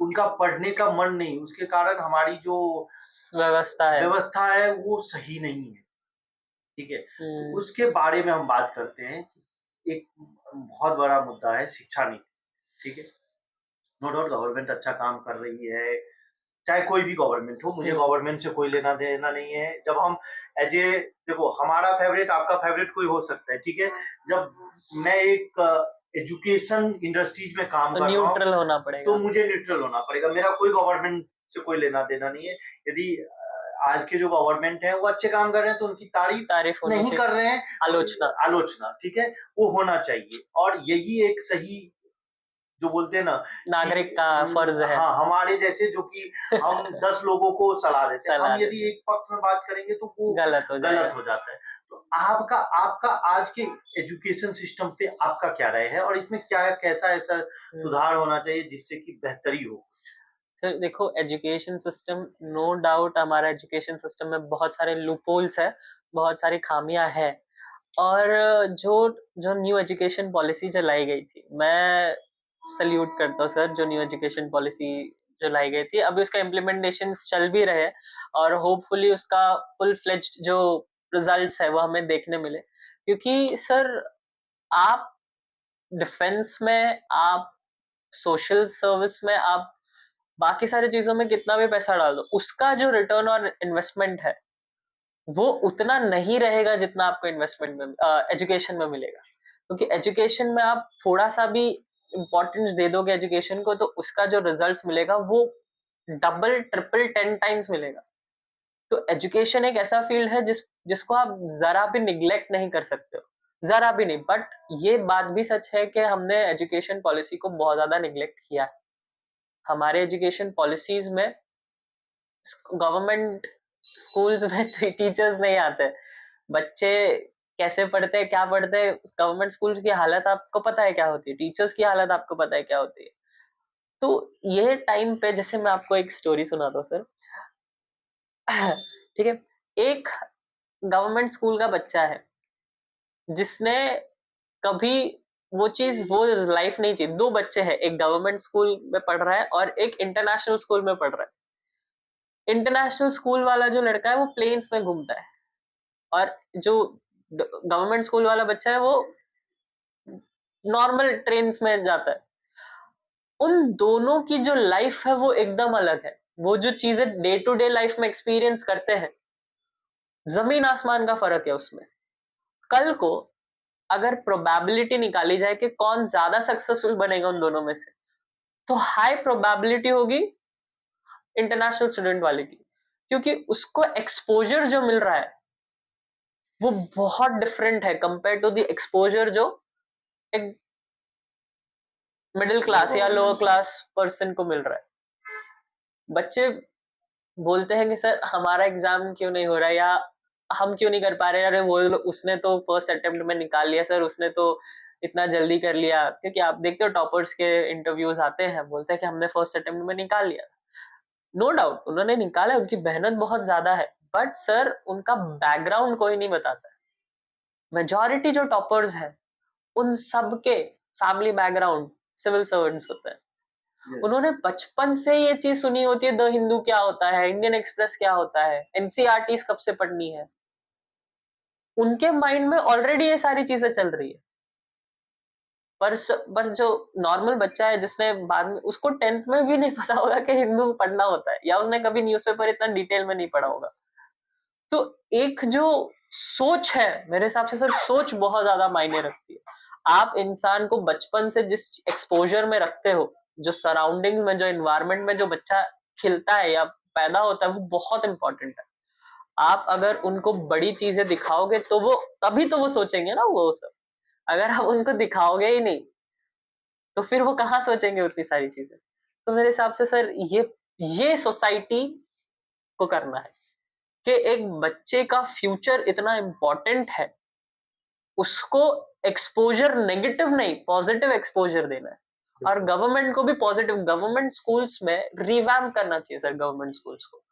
उनका पढ़ने का मन नहीं, उसके कारण हमारी जो व्यवस्था है वो सही नहीं है, ठीक है। तो उसके बारे में हम बात करते हैं कि एक बहुत बड़ा मुद्दा है शिक्षा नीति, ठीक है। नो डाउट गवर्नमेंट अच्छा काम कर रही है, चाहे कोई भी गवर्नमेंट हो, मुझे गवर्नमेंट से कोई लेना देना नहीं है। जब हम एज ए, देखो हमारा फेवरेट आपका फेवरेट कोई हो सकता है, ठीक है। जब मैं एक एजुकेशन इंडस्ट्रीज में काम कर रहा हूँ, न्यूट्रल होना पड़ेगा, तो मुझे न्यूट्रल होना पड़ेगा, मेरा कोई गवर्नमेंट से कोई लेना देना नहीं है। यदि आज के जो गवर्नमेंट है वो अच्छे काम कर रहे हैं तो उनकी तारीफ नहीं कर रहे हैं, आलोचना, ठीक है, वो होना चाहिए। और यही एक सही जो बोलते हैं ना नागरिक का फर्ज है। हाँ, हमारे जैसे जो कि हम 10 लोगों को सलाह देते हैं, सलाह हम यदि एक पक्ष में बात करेंगे तो वो गलत हो गलत जाएगा। हो जाता है। तो आपका आपका आज के एजुकेशन सिस्टम पे आपका क्या राय है और इसमें क्या कैसा ऐसा सुधार होना चाहिए जिससे कि बेहतरी हो? सर देखो, एजुकेशन सिस्टम, नो डाउट हमारा एजुकेशन सिस्टम में बहुत सारे लूपहोल्स है, बहुत सारी खामियां है। और जो जो न्यू एजुकेशन पॉलिसी जो लाई गई थी, मैं सल्यूट करता हूँ सर, जो न्यू एजुकेशन पॉलिसी जो लाई गई थी, अभी उसका इम्प्लीमेंटेशन चल भी रहे हैं और होपफुली उसका फुल फ्लेज्ड जो रिजल्ट्स है वो हमें देखने मिले। क्योंकि सर, आप डिफेंस में, आप सोशल सर्विस में, आप बाकी सारी चीजों में कितना भी पैसा डाल दो, उसका जो रिटर्न और इन्वेस्टमेंट है वो उतना नहीं रहेगा जितना आपको इन्वेस्टमेंट में, एजुकेशन में मिलेगा। क्योंकि एजुकेशन में आप थोड़ा सा भी इंपॉर्टेंस दे दोगे एजुकेशन को, तो उसका जो रिजल्ट्स मिलेगा वो डबल ट्रिपल 10 टाइम्स मिलेगा। तो एजुकेशन एक ऐसा फील्ड है जिसको आप जरा भी निग्लेक्ट नहीं कर सकते हो, जरा भी नहीं। बट ये बात भी सच है कि हमने एजुकेशन पॉलिसी को बहुत ज्यादा निग्लेक्ट किया है। हमारे एजुकेशन पॉलिसीज में गवर्नमेंट स्कूल्स में टीचर्स नहीं आते, बच्चे कैसे पढ़ते हैं, क्या पढ़ते हैं, गवर्नमेंट स्कूल की हालत आपको पता है क्या होती है, टीचर्स की हालत आपको पता है क्या होती है। तो ये टाइम पे, जैसे मैं आपको एक स्टोरी सुनाता हूँ सर। ठीक है, एक गवर्नमेंट स्कूल का बच्चा है जिसने कभी वो चीज, वो लाइफ नहीं चाहिए। दो बच्चे हैं, एक गवर्नमेंट स्कूल में पढ़ रहा है और एक इंटरनेशनल स्कूल में पढ़ रहा है। इंटरनेशनल स्कूल वाला जो लड़का है वो प्लेन्स में घूमता है, और जो गवर्नमेंट स्कूल वाला बच्चा है वो नॉर्मल ट्रेन्स में जाता है। उन दोनों की जो लाइफ है वो एकदम अलग है। वो जो चीजें डे टू डे लाइफ में एक्सपीरियंस करते हैं, जमीन आसमान का फर्क है उसमें। कल को अगर प्रोबेबिलिटी निकाली जाए कि कौन ज्यादा सक्सेसफुल बनेगा उन दोनों में से, तो हाई प्रोबेबिलिटी होगी इंटरनेशनल स्टूडेंट वाले की। क्योंकि उसको एक्सपोजर जो मिल रहा है वो बहुत डिफरेंट है कंपेयर टू द एक्सपोजर जो एक मिडिल क्लास या लोअर क्लास पर्सन को मिल रहा है। बच्चे बोलते हैं कि सर हमारा एग्जाम क्यों नहीं हो रहा है, या हम क्यों नहीं कर पा रहे। अरे वो उसने तो फर्स्ट अटेम्प्ट में निकाल लिया सर, उसने तो इतना जल्दी कर लिया। क्योंकि आप देखते हो टॉपर्स के इंटरव्यूज आते हैं, बोलते हैं कि हमने फर्स्ट अटेम्प्ट में निकाल लिया। नो डाउट उन्होंने निकाला, उनकी मेहनत बहुत ज्यादा है, बट सर उनका बैकग्राउंड कोई नहीं बताता है। मेजॉरिटी जो टॉपर्स है उन सबके फैमिली बैकग्राउंड सिविल सर्वेंट्स होते हैं। Yes. उन्होंने बचपन से ये चीज सुनी होती है, द हिंदू क्या होता है, इंडियन एक्सप्रेस क्या होता है, एनसीईआरटी कब से पढ़नी है। उनके माइंड में ऑलरेडी ये सारी चीजें चल रही है। पर जो नॉर्मल बच्चा है जिसने बाद में, उसको 10th में भी नहीं पता होगा कि हिंदू पढ़ना होता है, या उसने कभी न्यूज़पेपर इतना डिटेल में नहीं पढ़ा होगा। तो एक जो सोच है, मेरे हिसाब से सर सोच बहुत ज्यादा मायने रखती है। आप इंसान को बचपन से जिस एक्सपोजर में रखते हो, जो सराउंडिंग में, जो एनवायरनमेंट में जो बच्चा खिलता है या पैदा होता है, वो बहुत इंपॉर्टेंट है। आप अगर उनको बड़ी चीजें दिखाओगे तो वो, तभी तो वो सोचेंगे ना वो सब। अगर आप उनको दिखाओगे ही नहीं तो फिर वो कहाँ सोचेंगे उतनी सारी चीजें। तो मेरे हिसाब से सर ये सोसाइटी को करना है कि एक बच्चे का फ्यूचर इतना इंपॉर्टेंट है, उसको एक्सपोजर नेगेटिव नहीं पॉजिटिव एक्सपोजर देना है। और गवर्नमेंट को भी पॉजिटिव, गवर्नमेंट स्कूल्स में रिवैम्प करना चाहिए सर गवर्नमेंट स्कूल्स को।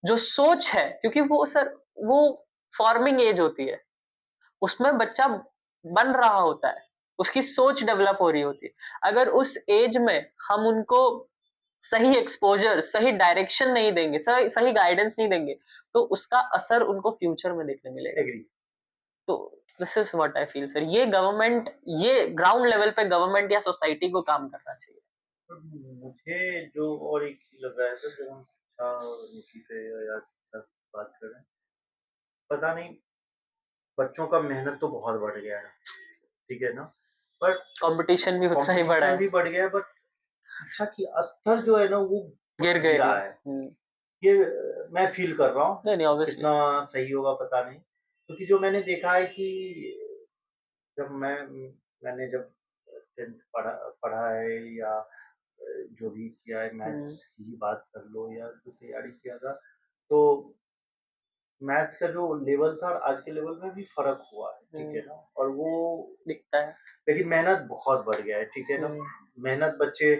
जो सोच है, क्योंकि वो सर वो फॉर्मिंग एज होती है, उसमें बच्चा बन रहा होता है, उसकी सोच डेवलप हो रही होती है। अगर उस एज में हम उनको सही एक्सपोजर, सही डायरेक्शन नहीं देंगे, सही गाइडेंस नहीं देंगे, तो उसका असर उनको फ्यूचर में देखने मिलेगा। तो this is what I feel sir, ये गवर्नमेंट, ये ग्राउंड लेवल पे गवर्नमेंट या सोसाइटी को काम करना चाहिए। मुझे जो और एक चीज लग रहा है सर, जब हम शिक्षा और नीति पे या शिक्षा की बात कर रहे हैं, पता नहीं बच्चों का मेहनत तो बहुत बढ़ गया है, ठीक है ना, पर कंपटीशन भी उतना ही बढ़ा है, भी बढ़ गया है, बट शिक्षा की स्तर जो है ना वो गिर गिरा गया है। ये मैं फील कर रहा हूँ, नहीं ऑब्वियसली। कितना सही होगा पता नहीं, क्योंकि जो मैंने देखा है कि जब मैंने जब टेंथ पढ़ा है या जो भी किया है, मैथ्स की ही बात कर लो या जो तैयारी किया था, तो मैथ्स का जो लेवल था और आज के लेवल में भी फर्क हुआ है, ठीक है ना। और वो दिखता है। लेकिन मेहनत बहुत बढ़ गया है, ठीक है ना। मेहनत बच्चे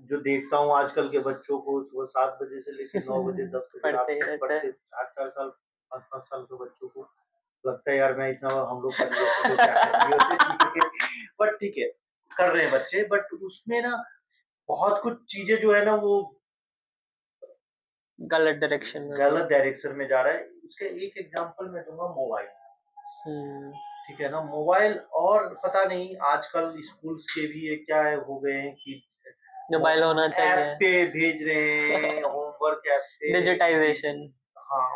जो देखता हूँ आजकल के बच्चों को, सुबह 7 बजे से लेकर 9 बजे 10 बजे रात पढ़ते ही तक रहते पढ़ते, हैं। 4-4 साल 5-5 साल के बच्चों को लगता है यार मैं इतना हम लोग पढ़ लिए होते तो क्या कर लिए होते, ठीक है। बट ठीक है, कर रहे हैं बच्चे, बट उसमें ना बहुत कुछ चीजें जो है ना वो गलत डायरेक्शन में। गलत डायरेक्शन में जा रहा है। उसके एक एग्जांपल मैं दूंगा, मोबाइल, ठीक है ना। मोबाइल, और पता नहीं आजकल स्कूल्स के भी ये क्या है हो गए हैं कि मोबाइल होना ऐप चाहिए। पे भेज रहे हैं, होमवर्क ऐप पे। डिजिटाइजेशन। हाँ,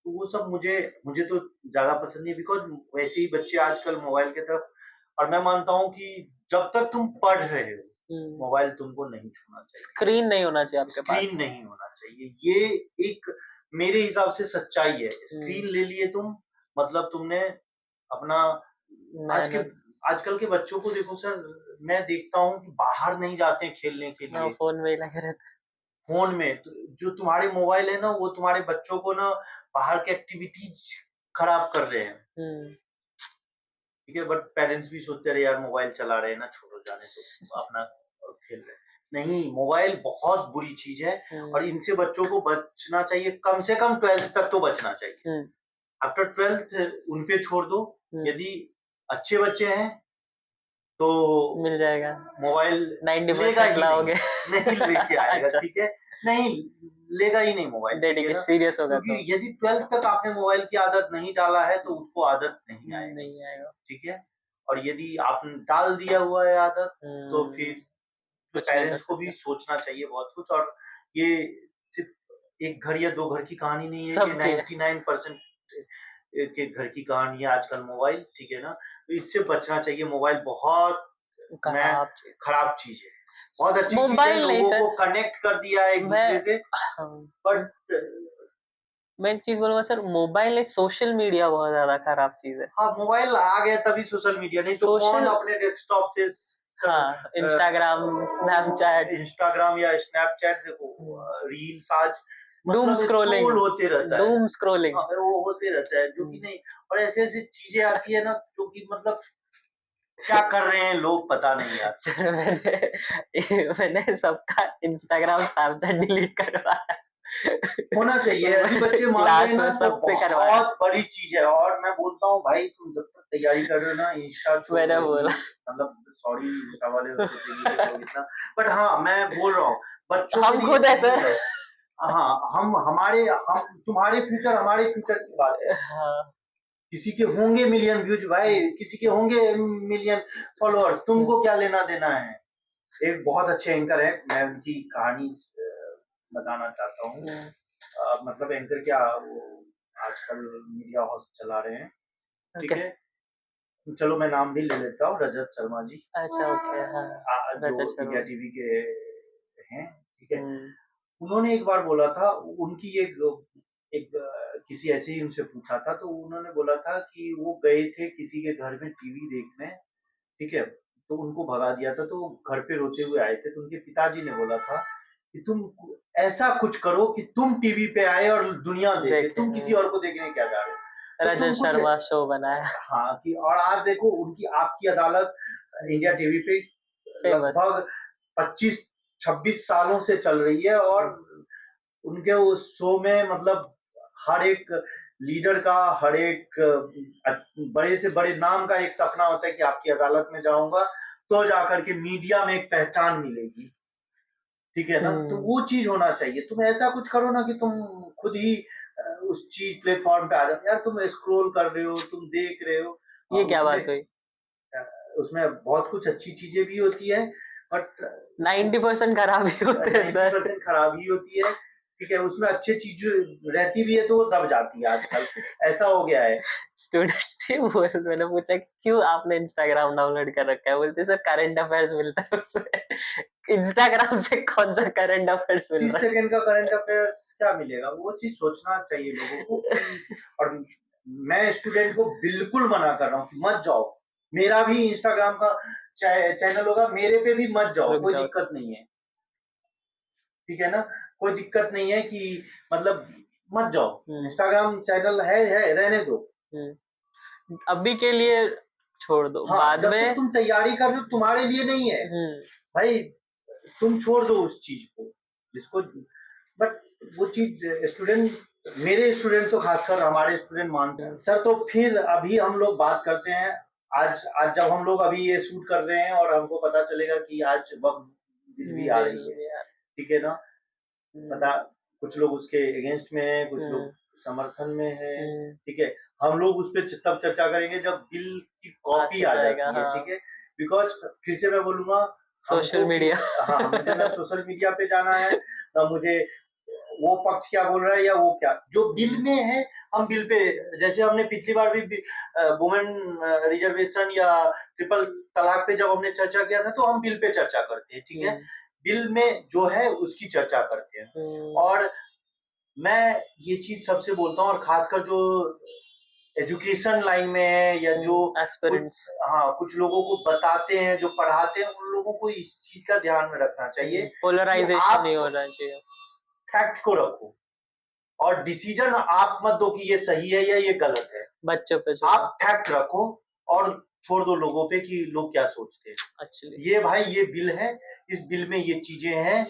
तो वो सब मुझे मुझे तो ज्यादा पसंद नहीं, बिकॉज वैसे ही बच्चे आजकल मोबाइल की तरफ। और मैं मानता हूँ कि जब तक तुम पढ़ रहे हो, मोबाइल तुमको नहीं छूना चाहिए, स्क्रीन नहीं होना चाहिए आपके पास। स्क्रीन नहीं होना चाहिए, ये एक मेरे हिसाब से सच्चाई है। स्क्रीन ले लिए तुम, मतलब तुमने अपना आज के आजकल के बच्चों को देखो सर, मैं देखता हूँ कि बाहर नहीं जाते हैं खेलने के लिए, फोन में ही लगे रहते। फोन में। तो जो तुम्हारे मोबाइल है ना, वो तुम्हारे बच्चों को ना बाहर के एक्टिविटीज खराब कर रहे हैं, ठीक है। बट पेरेंट्स भी सोचते रहे यार मोबाइल चला रहे हैं ना, छोड़ो जाने तो अपना खेल रहे हैं। नहीं, मोबाइल बहुत बुरी चीज है और इनसे बच्चों को बचना चाहिए, कम से कम 12th तक तो बचना चाहिए। आफ्टर 12th उनपे छोड़ दो। यदि अच्छे बच्चे हैं तो मिल जाएगा मोबाइल, 90% लाओगे। नहीं लेके आएगा, अच्छा। ठीक है, नहीं लेगा ही नहीं मोबाइल, ठीक है ना। सीरियस होगा क्योंकि तो यदि 12th तक आपने मोबाइल की आदत नहीं डाला है तो उसको आदत नहीं आएगा। ठीक है। और यदि आपने डाल दिया हुआ है आदत, तो फिर पेरेंट्स को भी सोचना चाहिए बहुत कुछ। और ये सिर्फ एक घर या दो घर की कहानी नहीं है, ये 99% के घर की कहानी है आजकल मोबाइल, ठीक है ना। तो इससे बचना चाहिए। मोबाइल बहुत खराब चीज है, बहुत अच्छी चीज है, लोगों को कनेक्ट कर दिया है एक दूसरे से, बट मैं एक चीज बोलूंगा सर, मोबाइल सोशल मीडिया बहुत ज्यादा खराब चीज है। हाँ, मोबाइल आ गया तभी सोशल मीडिया, नहीं तो कौन अपने डेस्कटॉप से इंस्टाग्राम, इंस्टाग्राम या स्नैपचैट, देखो रील्स आज डूम स्क्रॉलिंग होते रहता है, डूम स्क्रॉलिंग वो होते रहता है, जो कि नहीं। और ऐसे ऐसी चीजें आती है ना जो कि मतलब क्या कर रहे हैं लोग पता नहीं यार। सर मैंने सबका इंस्टाग्राम स्नैपचैट डिलीट करवाया। होना चाहिए, यदि बच्चे मान रहे हैं ना तो बहुत बड़ी चीज है। और मैं बोलता हूँ भाई, तुम जब तक तैयारी कर रहे हो ना, इंस्टा मैंने बोला, मतलब सॉरी इंस्टा वाले इतना, बट हाँ मैं बोल रहा हूँ बच्चों हम खुद है सर। हाँ, हम तुम्हारे फ्यूचर हमारे फ्यूचर की बात है। किसी के होंगे मिलियन व्यूज भाई, किसी के होंगे मिलियन फॉलोअर्स, तुमको क्या लेना देना है। एक बहुत अच्छे एंकर है, मैं उनकी कहानी बताना चाहता हूँ। मतलब एंकर क्या, वो आजकल मीडिया हाउस चला रहे हैं, ठीक है। चलो मैं नाम भी ले लेता हूँ, रजत शर्मा जी। अच्छा, ओके, हाँ, जो इंडिया टीवी के हैं, ठीक है। उन्होंने एक बार बोला था, उनकी एक किसी ऐसे ही उनसे पूछा था, तो उन्होंने बोला था कि वो गए थे किसी के घर में टीवी देखने, ठीक है। तो उनको भगा दिया था, तो घर पे रोते हुए आए थे, तो उनके पिताजी ने बोला था कि तुम ऐसा कुछ करो कि तुम टीवी पे आए और दुनिया देखे, तुम किसी और को देखने क्या जा रहे हो। रजत शर्मा शो बनाया। हाँ, कि और आज देखो उनकी आपकी अदालत इंडिया टीवी पे लगभग 25-26 सालों से चल रही है, और उनके उस शो में मतलब हर एक लीडर का, हर एक बड़े से बड़े नाम का एक सपना होता है कि आपकी अदालत में जाऊंगा तो जाकर के मीडिया में एक पहचान मिलेगी, ठीक है ना। तो वो चीज होना चाहिए। तुम ऐसा कुछ करो ना कि तुम खुद ही उस चीज प्लेटफॉर्म पे आ जाओ। यार तुम स्क्रॉल कर रहे हो, तुम देख रहे हो, ये क्या बात हुई। उसमें बहुत कुछ अच्छी चीजें भी होती है, बट 90% खराबी होती है सर। 90% खराबी होती है, ठीक है। उसमें अच्छी चीज रहती भी है तो वो दब जाती है आजकल, ऐसा हो गया है। स्टूडेंट मैंने पूछा क्यों आपने इंस्टाग्राम डाउनलोड कर रखा है, बोलते सर करंट अफेयर्स मिलता है उसमें। इंस्टाग्राम से कौन सा करंट अफेयर्स मिल रहा है। 30 सेकंड का करंट अफेयर्स क्या मिलेगा, वो चीज सोचना चाहिए लोगों को। और मैं स्टूडेंट को बिल्कुल मना कर रहा हूँ कि मत जाओ। मेरा भी इंस्टाग्राम का चैनल होगा, मेरे पे भी मत जाओ, रुक कोई जाओ। दिक्कत नहीं है, ठीक है ना, कोई दिक्कत नहीं है कि मतलब मत जाओ, इंस्टाग्राम चैनल है रहने दो, अभी के लिए छोड़ दो, हाँ, बाद जब में तक तुम तैयारी कर रहे हो तुम्हारे लिए नहीं है भाई, तुम छोड़ दो उस चीज को जिसको, बट वो चीज स्टूडेंट, मेरे स्टूडेंट तो खासकर हमारे स्टूडेंट मानते हैं सर। तो फिर अभी हम लोग बात करते हैं, आज आज जब हम लोग अभी ये शूट कर रहे हैं और हमको पता चलेगा कि आज वक्त बिल भी आ रही है, ठीक है ना, पता कुछ लोग उसके अगेंस्ट में है, कुछ लोग समर्थन में है, ठीक है, हम लोग उस पर तब चर्चा करेंगे जब बिल की कॉपी आ जाएगी है, ठीक है, बिकॉज फिर से मैं बोलूंगा सोशल मीडिया, हाँ मुझे ना सोशल मीडिया पे जाना है ना मुझे वो पक्ष क्या बोल रहा है या वो क्या, जो बिल में है हम बिल पे, जैसे हमने पिछली बार भी वुमेन रिजर्वेशन या ट्रिपल तलाक पे जब हमने चर्चा किया था तो हम बिल पे चर्चा करते हैं, ठीक है, बिल में जो है उसकी चर्चा करते हैं। और मैं ये चीज सबसे बोलता हूँ, और खासकर जो एजुकेशन लाइन में है या जो एस्पिरेंट्स, हाँ कुछ लोगों को बताते हैं, जो पढ़ाते हैं, उन लोगों को इस चीज का ध्यान में रखना चाहिए, पोलराइजेशन नहीं होना चाहिए, फैक्ट को रखो और डिसीजन आप मत दो कि ये सही है या ये गलत है, बच्चों पे आप फैक्ट रखो और छोड़ दो लोगों पे कि लोग क्या सोचते हैं। एक्चुअली ये भाई ये बिल है, इस बिल में ये चीजें हैं।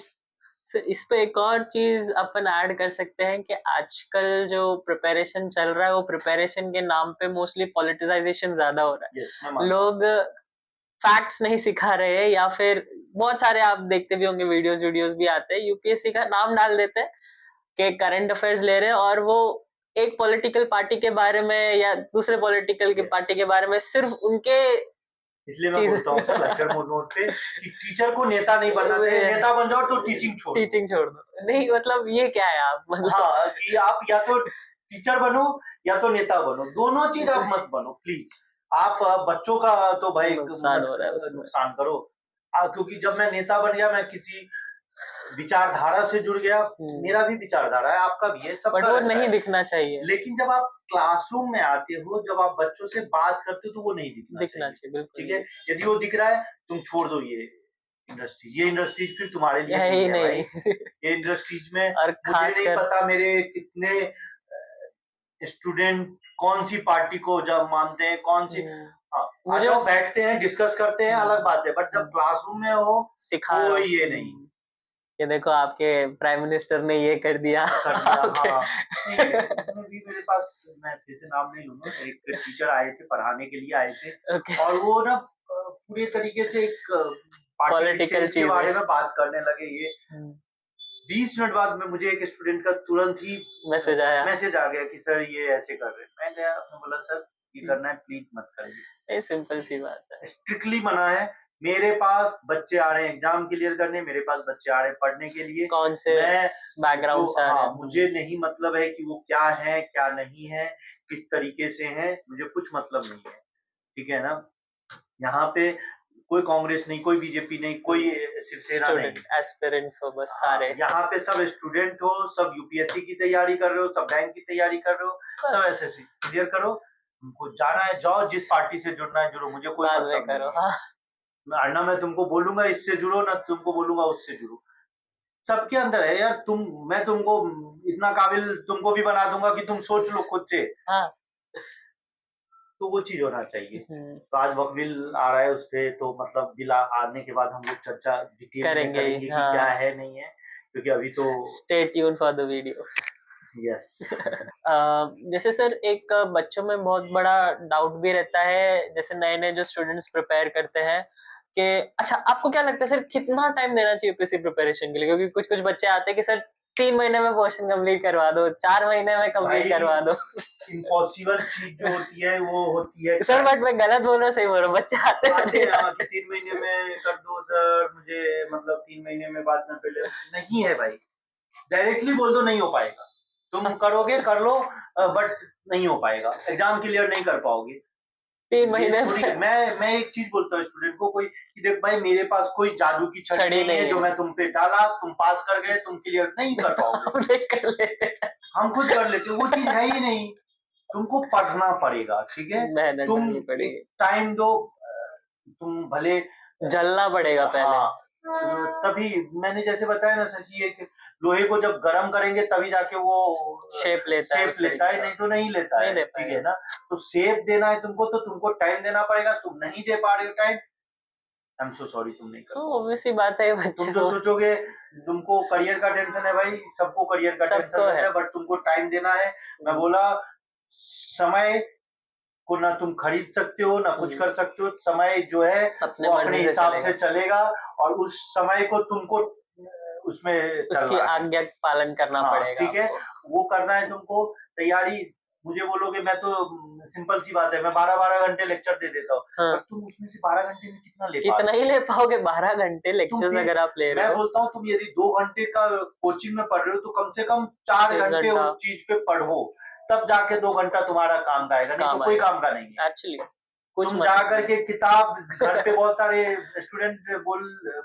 फिर इस पे एक और चीज अपन ऐड कर सकते हैं कि आजकल जो प्रिपरेशन चल रहा है वो प्रिपरेशन के नाम पे मोस्टली पॉलिटिसाइजेशन ज्यादा हो रहा है। yes, लोग फैक्ट्स नहीं सिखा रहे हैं, या फिर बहुत सारे आप देखते भी होंगे वीडियोस भी आते हैं, यूपीएससी का नाम डाल देते हैं कि करंट अफेयर्स ले रहे हैं और वो एक पॉलिटिकल पार्टी के बारे में या दूसरे पॉलिटिकल के पार्टी के बारे में सिर्फ उनके, इसलिए मैं बोलता हूँ सर लेक्चर नोट पे कि टीचर को नेता नहीं बनना चाहिए, नेता बन जाओ तो टीचिंग छोड़ दो। नहीं मतलब ये क्या है आप मतलब हाँ कि आप या तो टीचर बनो या तो नेता बनो, दोनों चीज आप मत बनो प्लीज। आप बच्चों का तो भाई नुकसान हो रहा है उसमें, नुकसान करो, क्योंकि जब मैं नेता बन गया, मैं किसी विचारधारा से जुड़ गया, मेरा भी विचारधारा है, आपका भी है, सबका वो नहीं दिखना चाहिए। लेकिन जब आप क्लासरूम में आते हो, जब आप बच्चों से बात करते हो तो वो नहीं दिखना चाहिए, ठीक है, यदि वो दिख रहा है तुम छोड़ दो ये इंडस्ट्री, ये इंडस्ट्रीज फिर तुम्हारे लिए नहीं है भाई, ये इंडस्ट्रीज में मुझे नहीं पता मेरे कितने स्टूडेंट कौन सी पार्टी को जब मानते हैं, कौन सी मुझे बैठते हैं डिस्कस करते हैं अलग बात है, बट जब क्लासरूम में हो सिखा ये नहीं ये देखो आपके प्राइम मिनिस्टर ने ये कर दिया, हाँ भी मेरे पास, मैं फिर से नाम नहीं लूंगा, एक टीचर आए थे पढ़ाने के लिए आए थे और वो ना पूरे तरीके से एक पॉलिटिकल चीज के बारे में बात करने लगे, ये 20 मिनट बाद में मुझे एक स्टूडेंट का तुरंत ही मैसेज आ गया कि सर ये ऐसे कर रहे हैं, मैं गया, मैं बोला सर ये करना है प्लीज मत करिए, सिंपल सी बात है, स्ट्रिक्टली मना है। मेरे पास बच्चे आ रहे हैं एग्जाम क्लियर करने, मेरे पास बच्चे आ रहे हैं पढ़ने के लिए, कौन से बैकग्राउंड से आ रहे हैं, मुझे नहीं मतलब है कि वो क्या है क्या नहीं है, किस तरीके से है, मुझे कुछ मतलब नहीं है, ठीक है ना, यहाँ पे कोई कांग्रेस नहीं, कोई बीजेपी नहीं, कोई शिवसेना नहीं, एस्पिरेंट्स हो बस सारे, यहाँ पे सब स्टूडेंट हो, सब यूपीएससी की तैयारी कर रहे हो, सब बैंक की तैयारी कर रहे हो, सब एसएससी क्लियर करो, उनको जाना है जाओ, जिस पार्टी से जुड़ना है जुड़ो, मुझे कोई मतलब करो, ना मैं तुमको बोलूंगा इससे जुड़ो, ना तुमको बोलूंगा उससे जुड़ो, सबके अंदर है यार, मैं तुमको इतना काबिल तुमको भी बना दूंगा कि तुम सोच लो खुद से, तो वो चीज होना चाहिए। तो आज बिल आ रहा है उस पे, तो मतलब बिल आने के बाद हम लोग चर्चा डिटेल में करेंगे कि क्या है नहीं है, क्योंकि अभी तो stay tune for the video. Yes जैसे सर एक बच्चों में बहुत बड़ा डाउट भी रहता है, जैसे नए नए जो स्टूडेंट्स प्रिपेयर करते हैं कि अच्छा आपको क्या लगता है सर कितना टाइम देना चाहिए यूपीएससी प्रिपरेशन के लिए, क्योंकि कुछ कुछ बच्चे आते हैं कि सर 3 महीने में पोर्शन कंप्लीट करवा दो, 4 महीने में कंप्लीट करवा दो, इम्पॉसिबल चीज जो होती है वो होती है सर, बट मैं गलत बोल रहा हूँ सही बोल रहा हूँ, बच्चे आते हैं 3 महीने में कर दो सर, मुझे मतलब 3 महीने में बात ना पहले नहीं है भाई, डायरेक्टली बोल दो नहीं हो पाएगा, तुम करोगे कर लो बट नहीं हो पाएगा, एग्जाम क्लियर नहीं कर पाओगे 3 महीने में। मैं एक चीज बोलता हूँ स्टूडेंट को, कोई कि देख भाई मेरे पास कोई जादू की छड़ी नहीं है जो मैं तुम पे डाला, तुम पास कर गए, तुम क्लियर नहीं कर पाओगे, कर लेते हम खुद कर लेते, वो चीज है ही नहीं, तुमको पढ़ना पड़ेगा, ठीक है, तुम टाइम दो, तुम भले जलना पड़ेगा पहले। हाँ, तभी मैंने जैसे बताया ना सर कि एक लोहे को जब गर्म करेंगे तभी जाके वो शेप लेता है शेप उस लेता तरीके है, का। नहीं तो नहीं लेता नहीं है, ले ठीक पाएगा। है ना। तो शेप देना है तुमको तो तुमको टाइम देना पड़ेगा, तुम नहीं दे पा रहे हो time, I am so sorry, तुम नहीं कर तो पाओगे। ऑब्वियस सी बात है तुम बच्चे जो को, सोचोगे तुमको करियर का टेंशन है भाई, सबको करियर का टेंशन सबको रहता है। है, बट तुमको टाइम देना है। मैं बोला समय को ना तुम खरीद सकते हो ना कुछ कर सकते हो, समय जो है अपने वो मर्जी अपने से हिसाब चलेगा। से चलेगा, और उस समय को तुमको उसमें उसकी चलना है। आज्ञा का पालन करना हाँ पड़ेगा ठीक है, आपको। वो करना है तुमको। तैयारी मुझे बोलोगे, मैं तो सिंपल सी बात है, मैं 12-12 घंटे लेक्चर दे देता हूँ, हाँ, पर तुम उसमें से 12 घंटे में कितना ले पा कितना रहे ही हो? ले पाओगे 12 घंटे तुम लेक्चर्स फिर अगर आप ले रहे मैं हो? बोलता हूँ तुम यदि 2 घंटे का कोचिंग में पढ़ रहे हो तो कम से कम 4 1 घंटे घंटा उस चीज पे पढ़ो, तब जाके 2 घंटा तुम्हारा काम का आएगा, नहीं तो काम कोई आएगा। काम का नहीं है। एक्चुअली कुछ तुम जा मतलब नहीं। करके किताब घर पे बहुत सारे स्टूडेंट बोल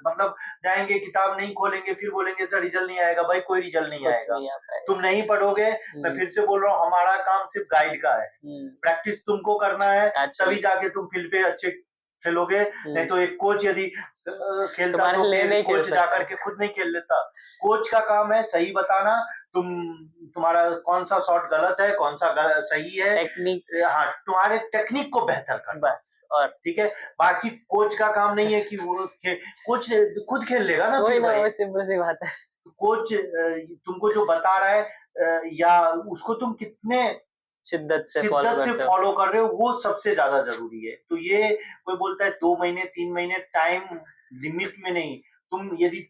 मतलब जाएंगे, किताब नहीं खोलेंगे, फिर बोलेंगे सर रिजल्ट नहीं आएगा, भाई कोई रिजल्ट नहीं कुछ आएगा, नहीं आ पाएगा। तुम नहीं पढ़ोगे। मैं फिर से बोल रहा हूँ, हमारा काम सिर्फ गाइड का है, प्रैक्टिस तुमको करना है, Actually, तभी जाके तुम फील्ड पे अच्छे खेलोगे। नहीं तो एक कोच यदि खेलता तुम्हारे तो लिए फिर नहीं खेल कोच सकता। जाकर के खुद नहीं खेल लेता। कोच का काम है सही बताना, तुम्हारा कौन सा शॉट गलत है, कौन सा सही है, टेक्निक, हाँ तुम्हारे टेक्निक को बेहतर करना, बस। और ठीक है। बाकी कोच का काम नहीं है कि वो कोच खुद खेल लेगा ना वही फिर ना, भाई। वो सिंपल सी बात है। कोच तुमको जो बता रहा है या उसको तुम कितने शिद्दत से फॉलो करते हो। फॉलो कर रहे हो, वो सबसे ज्यादा जरूरी है। तो ये कोई बोलता है 2 महीने 3 महीने, टाइम लिमिट में नहीं। तुम यदि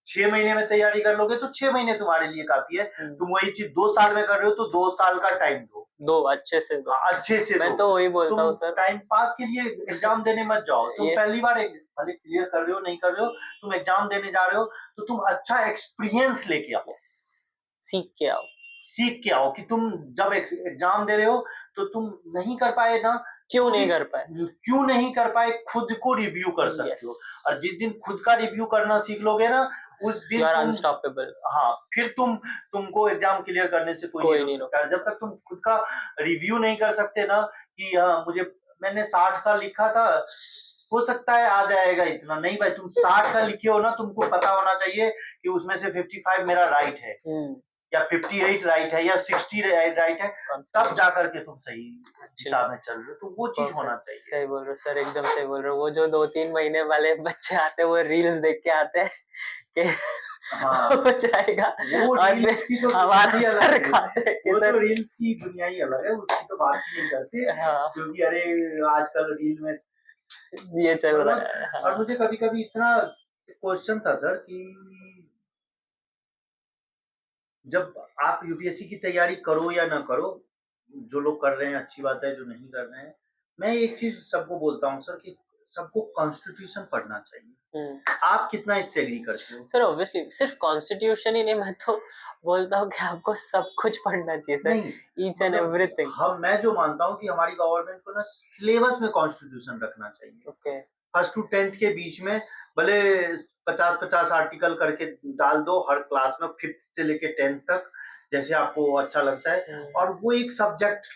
6 महीने में तैयारी कर लोगे तो 6 महीने तुम्हारे लिए काफी है। तुम वही चीज 2 साल में कर रहे हो तो 2 साल का टाइम दो, दो अच्छे से दो। अच्छे से मैं दो। तो वही बोलता हूँ तुम सर, टाइम पास के लिए एग्जाम देने मत जाओ। तुम ये पहली बार भले क्लियर कर रहे हो नहीं कर रहे हो, तुम एग्जाम देने जा रहे हो तो तुम अच्छा एक्सपीरियंस लेके आओ, सीख के आओ। सीख के आओ कि तुम जब एग्जाम दे रहे हो तो तुम नहीं कर पाए ना, क्यों नहीं कर पाए, क्यों नहीं कर पाए, खुद को रिव्यू कर सकते हो। और जिस दिन खुद का रिव्यू करना सीख लोगे ना, उस दिन यू आर तुम अनस्टॉपेबल। हाँ फिर तुमको एग्जाम क्लियर करने से कोई नहीं रोक सकता। जब तक तुम खुद का रिव्यू नहीं कर सकते ना कि मुझे मैंने 60 का लिखा था, हो सकता है आ जाएगा इतना, नहीं भाई तुम 60 का लिखे हो ना, तुमको पता होना चाहिए कि उसमें से 55 मेरा राइट है या 58 राइट है या 60 राइट है, तब जाकर के तुम सही दिशा में चल रहे हो। तो वो चीज होना चाहिए। सही बोल रहे हो सर, एकदम सही बोल रहे हो। वो जो 2-3 महीने वाले बच्चे आते हैं वो रील्स देख के आते हैं कि हाँ हो जाएगा, वो और रील्स की तो हमारा दुनिया सर अलग है, खाते हैं कि वो सर तो रील्स की दुनिया ही अलग है, उसकी तो बात ही नहीं करते। हाँ, क्योंकि अरे आजकल रील में ये चल रहा मतलब है। और हाँ, मुझे कभी कभी इतना क्वेश्चन था सर कि जब आप यूपीएससी की तैयारी करो या ना करो, जो लोग कर रहे हैं अच्छी बात है, जो नहीं कर रहे हैं, मैं एक चीज सबको बोलता हूँ सर कि सबको कॉन्स्टिट्यूशन पढ़ना चाहिए। आप कितना इससे एग्री करते हो? सर ऑब्वियसली सिर्फ कॉन्स्टिट्यूशन ही नहीं, मैं तो बोलता हूँ कि आपको सब कुछ पढ़ना चाहिए सर, नहीं ईच एंड एवरीथिंग। हम मैं जो मानता हूँ कि हमारी गवर्नमेंट को ना सिलेबस में कॉन्स्टिट्यूशन रखना चाहिए। ओके, फर्स्ट टू 10th के बीच में भले 50-50 आर्टिकल करके डाल दो हर क्लास में, 5th से लेके 10th तक, जैसे आपको अच्छा लगता है, और वो एक सब्जेक्ट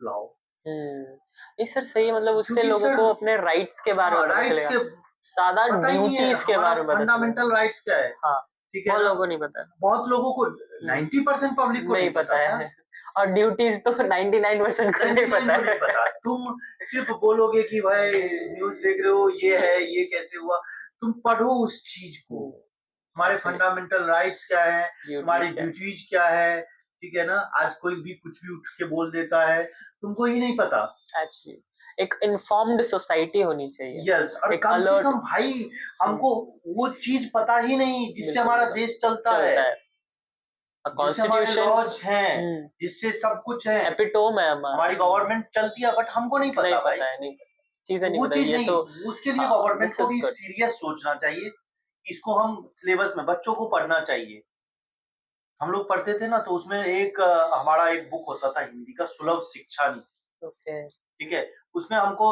लाओ। नहीं सर सही है, मतलब उससे क्योंकि लोगों सर को अपने राइट्स के बारे में पता राइट्स चलेगा, के सादा पता ही नहीं है ड्यूटीज के हमारा बारे में पता चलेगा। फंडामेंटल राइट्स क्या है, हाँ, ठीक है बहुत ना? लोगों को नहीं पता, बहुत लोगों को 90% पब्लिक को नहीं पता है, और ड्यूटीज तो 99% को नहीं पता है। तुम सिर्फ बोलोगे कि भाई न्यूज देख रहे हो, ये है, ये कैसे हुआ, तुम पढ़ो उस चीज को। हमारे फंडामेंटल राइट्स क्या है, हमारी ड्यूटीज क्या है, ठीक है ना? आज कोई भी कुछ भी उठ के बोल देता है, तुमको ही नहीं पता। एक्चुअली एक इन्फॉर्म्ड सोसाइटी होनी चाहिए। यस, और कम से कम भाई हमको वो चीज पता ही नहीं जिससे हमारा देश चलता है। कॉन्स्टिट्यूशन लॉज हैं, जिससे सब कुछ है, एपिटोम है हमारी गवर्नमेंट चलती है, बट हमको नहीं पता भाई। नहीं चीजें नहीं वो पता, चीज ये नहीं, तो उसके लिए गवर्नमेंट को भी सीरियस सोचना चाहिए। इसको हम सिलेबस में बच्चों को पढ़ना चाहिए। हम लोग पढ़ते थे ना, तो उसमें एक हमारा एक बुक होता था हिंदी का, सुलभ शिक्षा नीति, ठीक है। उसमें हमको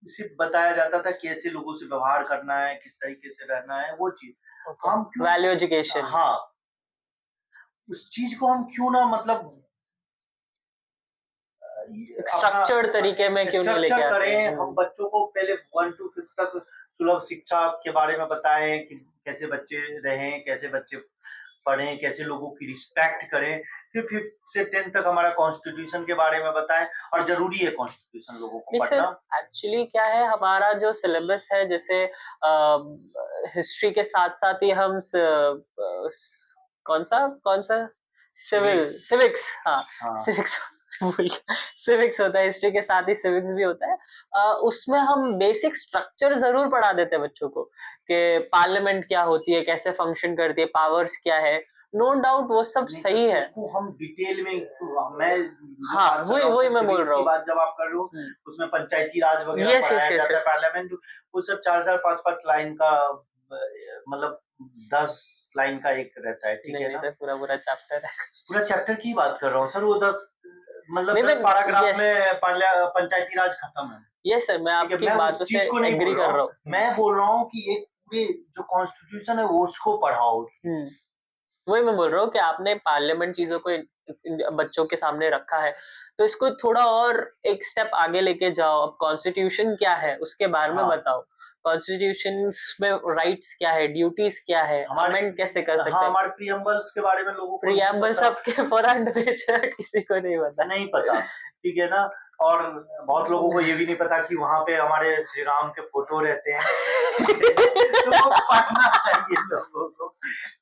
सिर्फ बताया जाता था कैसे लोगों से व्यवहार करना है, किस तरीके से रहना है, वो चीज हम वैल्यू एजुकेशन, हाँ उस चीज को हम क्यों ना मतलब एक स्ट्रक्चर्ड तरीके में क्यों नहीं लेके स्ट्रक्चर आते हैं? करें, हम बच्चों को पहले 1 to 5 तक सुलभ शिक्षा के बारे में बताएं कि कैसे बच्चे रहें, कैसे बच्चे पढ़ें, कैसे लोगों की रिस्पेक्ट करें। फिर 5th से 10th तक हमारा कॉन्स्टिट्यूशन के बारे में बताएं, और जरूरी है कॉन्स्टिट्यूशन लोगों को नहीं सर, पढ़ना। एक्चुअली क्या है, हमारा जो सिलेबस है, जैसे हिस्ट्री के साथ साथ ही हम कौन सा सिविक्स, हाँ हाँ। सिविक्स सिविक्स होता है, हिस्ट्री के साथ ही सिविक्स भी होता है। उसमें हम बेसिक स्ट्रक्चर जरूर पढ़ा देते हैं बच्चों को कि पार्लियामेंट क्या होती है, कैसे फंक्शन करती है, पावर्स क्या है। नो डाउट वो सब नहीं, सही है। उसको हम डिटेल में मैं हाँ, वही मैं बोल रहा हूँ। बात जब आप कर रहे हो, उसमें पंचायती राज वगैरह पढ़ाया जाता है, पार्लियामेंट, वो सब 4-4 5-5 लाइन का, मतलब 10 लाइन का एक रहता है, ठीक है ना? पूरा चैप्टर है। पूरा चैप्टर की बात कर रहा हूँ सर, वो 10 मतलब 10 नहीं, पैराग्राफ में पंचायती राज खत्म है। यस सर, मैं आपकी बातों से एग्री कर रहा हूँ। मैं बोल रहा हूँ कि एक पूरे जो कॉन्स्टिट्यूशन है वो उसको पढ़ाओ। वही मैं बोल रहा हूँ कि आपने पार्लियामेंट चीजों को बच्चों के सामने रखा है, तो इसको थोड़ा और एक स्टेप आगे लेके जाओ। अब कॉन्स्टिट्यूशन क्या है उसके बारे में बताओ, कॉन्स्टिट्यूशन में राइट्स क्या है, ड्यूटीज क्या है, अमेंड कैसे कर सकते हैं। हमारे प्रीएम्बल्स के बारे में लोगों को प्रीएम्बल सबके फ्रंट पेज है, किसी को नहीं पता, ठीक है ना? और बहुत लोगों को ये भी नहीं पता कि वहां पे हमारे श्री राम के फोटो रहते हैं। तो वो पढ़ना चाहिए लोगों को,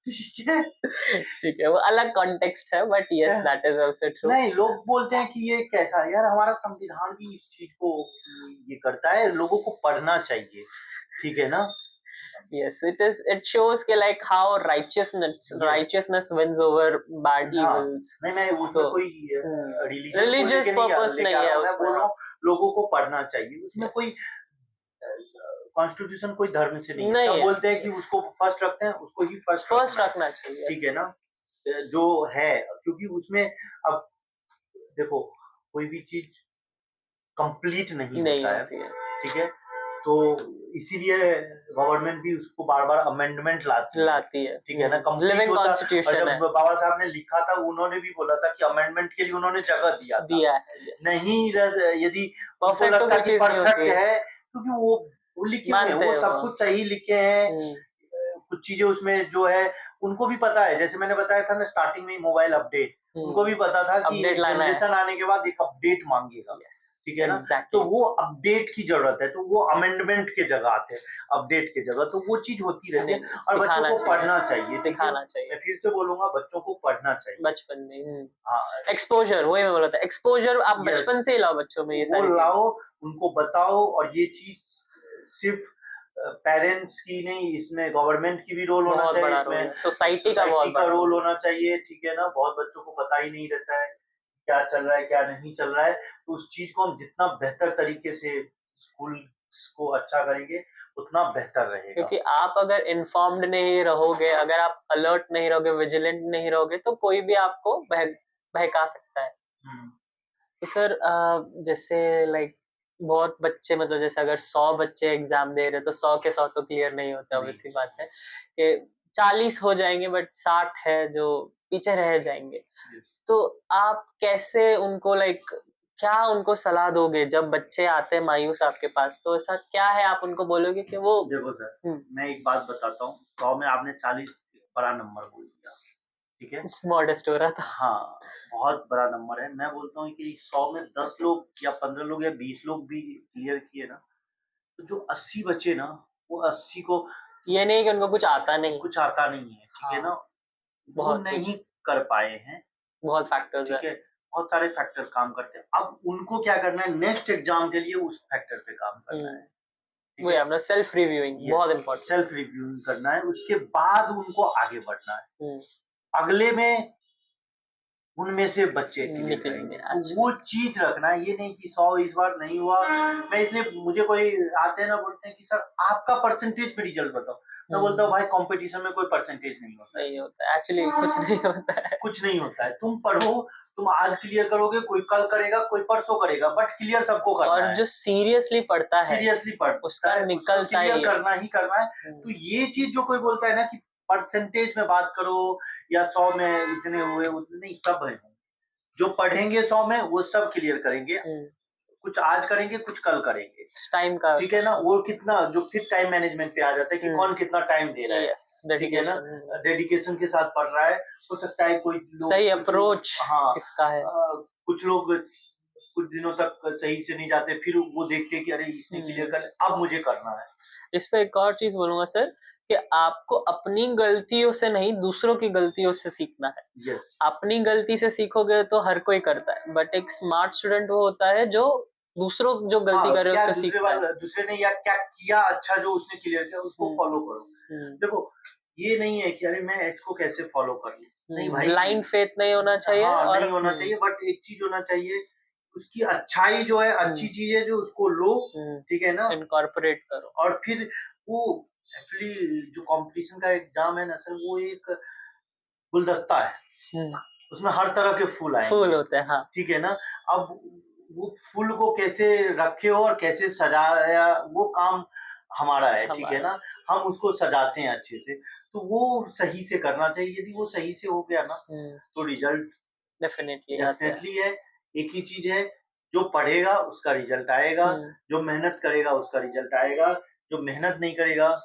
ठीक है, वो अलग कॉन्टेक्स्ट है, but yes that is also true. नहीं, लोग बोलते हैं कि ये कैसा, यार हमारा संविधान भी इस चीज को ये करता है, लोगों को पढ़ना चाहिए, ठीक है ना? Yes, it shows कि like how righteousness wins over bad evils. नहीं, मैं उसमें कोई religious purpose नहीं है उसमें, बोल रहा हूँ लोगों को पढ़ना चाहिए, उसमें कोई कॉन्स्टिट्यूशन कोई धर्म से नहीं है। बोलते हैं कि उसको फर्स्ट रखते हैं, उसको ही फर्स्ट रखना चाहिए, ठीक है ना? जो है, क्योंकि उसमें अब देखो कोई भी चीज कंप्लीट नहीं होता है, ठीक है? तो इसीलिए गवर्नमेंट भी उसको बार-बार अमेंडमेंट लाती है, ठीक है ना? कंप्लीट होता, और जब बाबा साहब ने लिखा था, उन्होंने भी बोला था कि अमेंडमेंट के लिए उन्होंने जगह दिया है। नहीं, यदि उनको लगता कि परफेक्ट है, क्योंकि वो लिखे हुए हैं, वो सब कुछ सही लिखे हैं। कुछ चीजें उसमें जो है उनको भी पता है, जैसे मैंने बताया था ना स्टार्टिंग में, मोबाइल अपडेट, उनको भी पता था कि जनरेशन आने के बाद एक अपडेट मांगेगा, ठीक है ना? तो वो अपडेट की जरूरत है, तो वो अमेंडमेंट के जगह आते हैं, अपडेट के जगह, तो वो चीज होती रहती है, और बच्चों को पढ़ना चाहिए, सिखाना चाहिए। मैं फिर से बोलूंगा, बच्चों को पढ़ना चाहिए बचपन में। हाँ, एक्सपोजर, वही मैं बोला था, एक्सपोजर आप बचपन से ही लाओ बच्चों में, ये सारी लाओ, उनको बताओ। और ये चीज सिर्फ पेरेंट्स की नहीं, इसमें गवर्नमेंट की भी रोल होना चाहिए, इसमें सोसाइटी का रोल होना चाहिए, ठीक है ना? बहुत बच्चों को पता ही नहीं रहता है क्या चल रहा है, क्या नहीं चल रहा है, तो उस चीज को हम जितना बेहतर तरीके से स्कूल को अच्छा करेंगे, उतना बेहतर रहेगा। क्योंकि आप अगर इन्फॉर्म्ड नहीं रहोगे, अगर आप अलर्ट नहीं रहोगे, विजिलेंट नहीं रहोगे, तो कोई भी आपको बहका सकता है। तो सर जैसे लाइक बहुत बच्चे, मतलब जैसे अगर 100 बच्चे एग्जाम दे रहे तो 100 के 100 तो क्लियर नहीं होते, ऑब्वियसली बात है कि 40 हो जाएंगे, बट 60 है जो पीछे रह जाएंगे। तो आप कैसे उनको लाइक क्या उनको सलाह दोगे जब बच्चे आते हैं मायूस आपके पास, तो ऐसा क्या है आप उनको बोलोगे कि वो? देखो सर, मैं एक बात बताता हूँ, 100 में आपने 40 बड़ा नंबर बोल दिया, ठीक है? मॉडेस्ट हो रहा था। हाँ, बहुत बड़ा नंबर है। मैं बोलता हूँ कि 100 में 10 लोग या 15 लोग या 20 लोग भी क्लियर किए ना, तो जो 80 बचे ना, वो 80 को, ये नहीं कि उनको कुछ आता नहीं है, ठीक है ना? बहुत नहीं कर पाए हैं, बहुत फैक्टर्स, ठीक है? बहुत सारे फैक्टर काम करते हैं। अब उनको क्या करना है, नेक्स्ट एग्जाम के लिए उस फैक्टर पे काम करना है। वही अपना सेल्फ रिव्यूइंग, बहुत इंपॉर्टेंट, सेल्फ रिव्यूइंग करना है, उसके बाद उनको आगे बढ़ना है। अगले में उनमें से बच्चे निकलेंगे, तो वो चीज रखना है। ये नहीं कि 100 इस बार नहीं हुआ, मैं इसलिए, मुझे कोई आते हैं ना, बोलते हैं कि सर आपका परसेंटेज पे रिजल्ट बताओ, मैं बोलता हूँ भाई कंपटीशन में कोई परसेंटेज नहीं होता, एक्चुअली कुछ नहीं होता है, कुछ नहीं होता है। तुम पढ़ो, तुम आज क्लियर करोगे, कोई कल करेगा, कोई परसों करेगा, बट क्लियर सबको करना है। और जो सीरियसली पढ़ता है, उसका निकलता है, करना है। तो ये चीज जो कोई बोलता है ना कि परसेंटेज में बात करो या 100 में इतने हुए उतने, नहीं, सब है। जो पढ़ेंगे 100 में वो सब क्लियर करेंगे, कुछ आज करेंगे कुछ कल करेंगे, टाइम का, ठीक है ना। वो कितना जो फिर टाइम मैनेजमेंट पे आ जाता है कि कौन कितना टाइम दे रहा है, ठीक है ना, डेडिकेशन के साथ पढ़ रहा है। हो सकता है कोई लोग सही अप्रोच हाँ किसका है, कुछ लोग कुछ दिनों तक सही से नहीं जाते, फिर वो देखते हैं कि अरे इसने क्लियर कर, अब मुझे करना है। इस पे एक और चीज बोलूंगा सर कि आपको अपनी गलतियों से नहीं दूसरों की गलतियों से सीखना है। yes. अपनी गलती से सीखोगे तो हर कोई करता है, बट एक स्मार्ट स्टूडेंट वो होता है जो दूसरों जो गलती कर रहे हैं उससे सीखता है। दूसरे ने या क्या किया अच्छा जो उसने क्लियर किया उसको फॉलो करो। देखो ये नहीं है कि अरे मैं इसको कैसे फॉलो कर लूं, नहीं भाई, ब्लाइंड फेथ नहीं होना चाहिए। हाँ, और नहीं होना चाहिए, बट एक चीज होना चाहिए, उसकी अच्छाई जो है, अच्छी चीज है जो उसको लो, ठीक है ना, इनकॉर्पोरेट करो। और फिर वो एक्चुअली जो कंपटीशन का एग्जाम है ना सर, वो एक गुलदस्ता है, उसमें हर तरह के फूल होते हैं, हाँ, ठीक है ना। अब वो फूल को कैसे रखे हो और कैसे सजाया, वो काम हमारा है, ठीक है ना। हम उसको सजाते हैं अच्छे से, तो वो सही से करना चाहिए। यदि वो सही से हो गया ना तो रिजल्ट डेफिनेटली है। एक ही चीज है, जो पढ़ेगा उसका रिजल्ट आएगा, जो मेहनत करेगा उसका रिजल्ट आएगा, जो मेहनत नहीं करेगा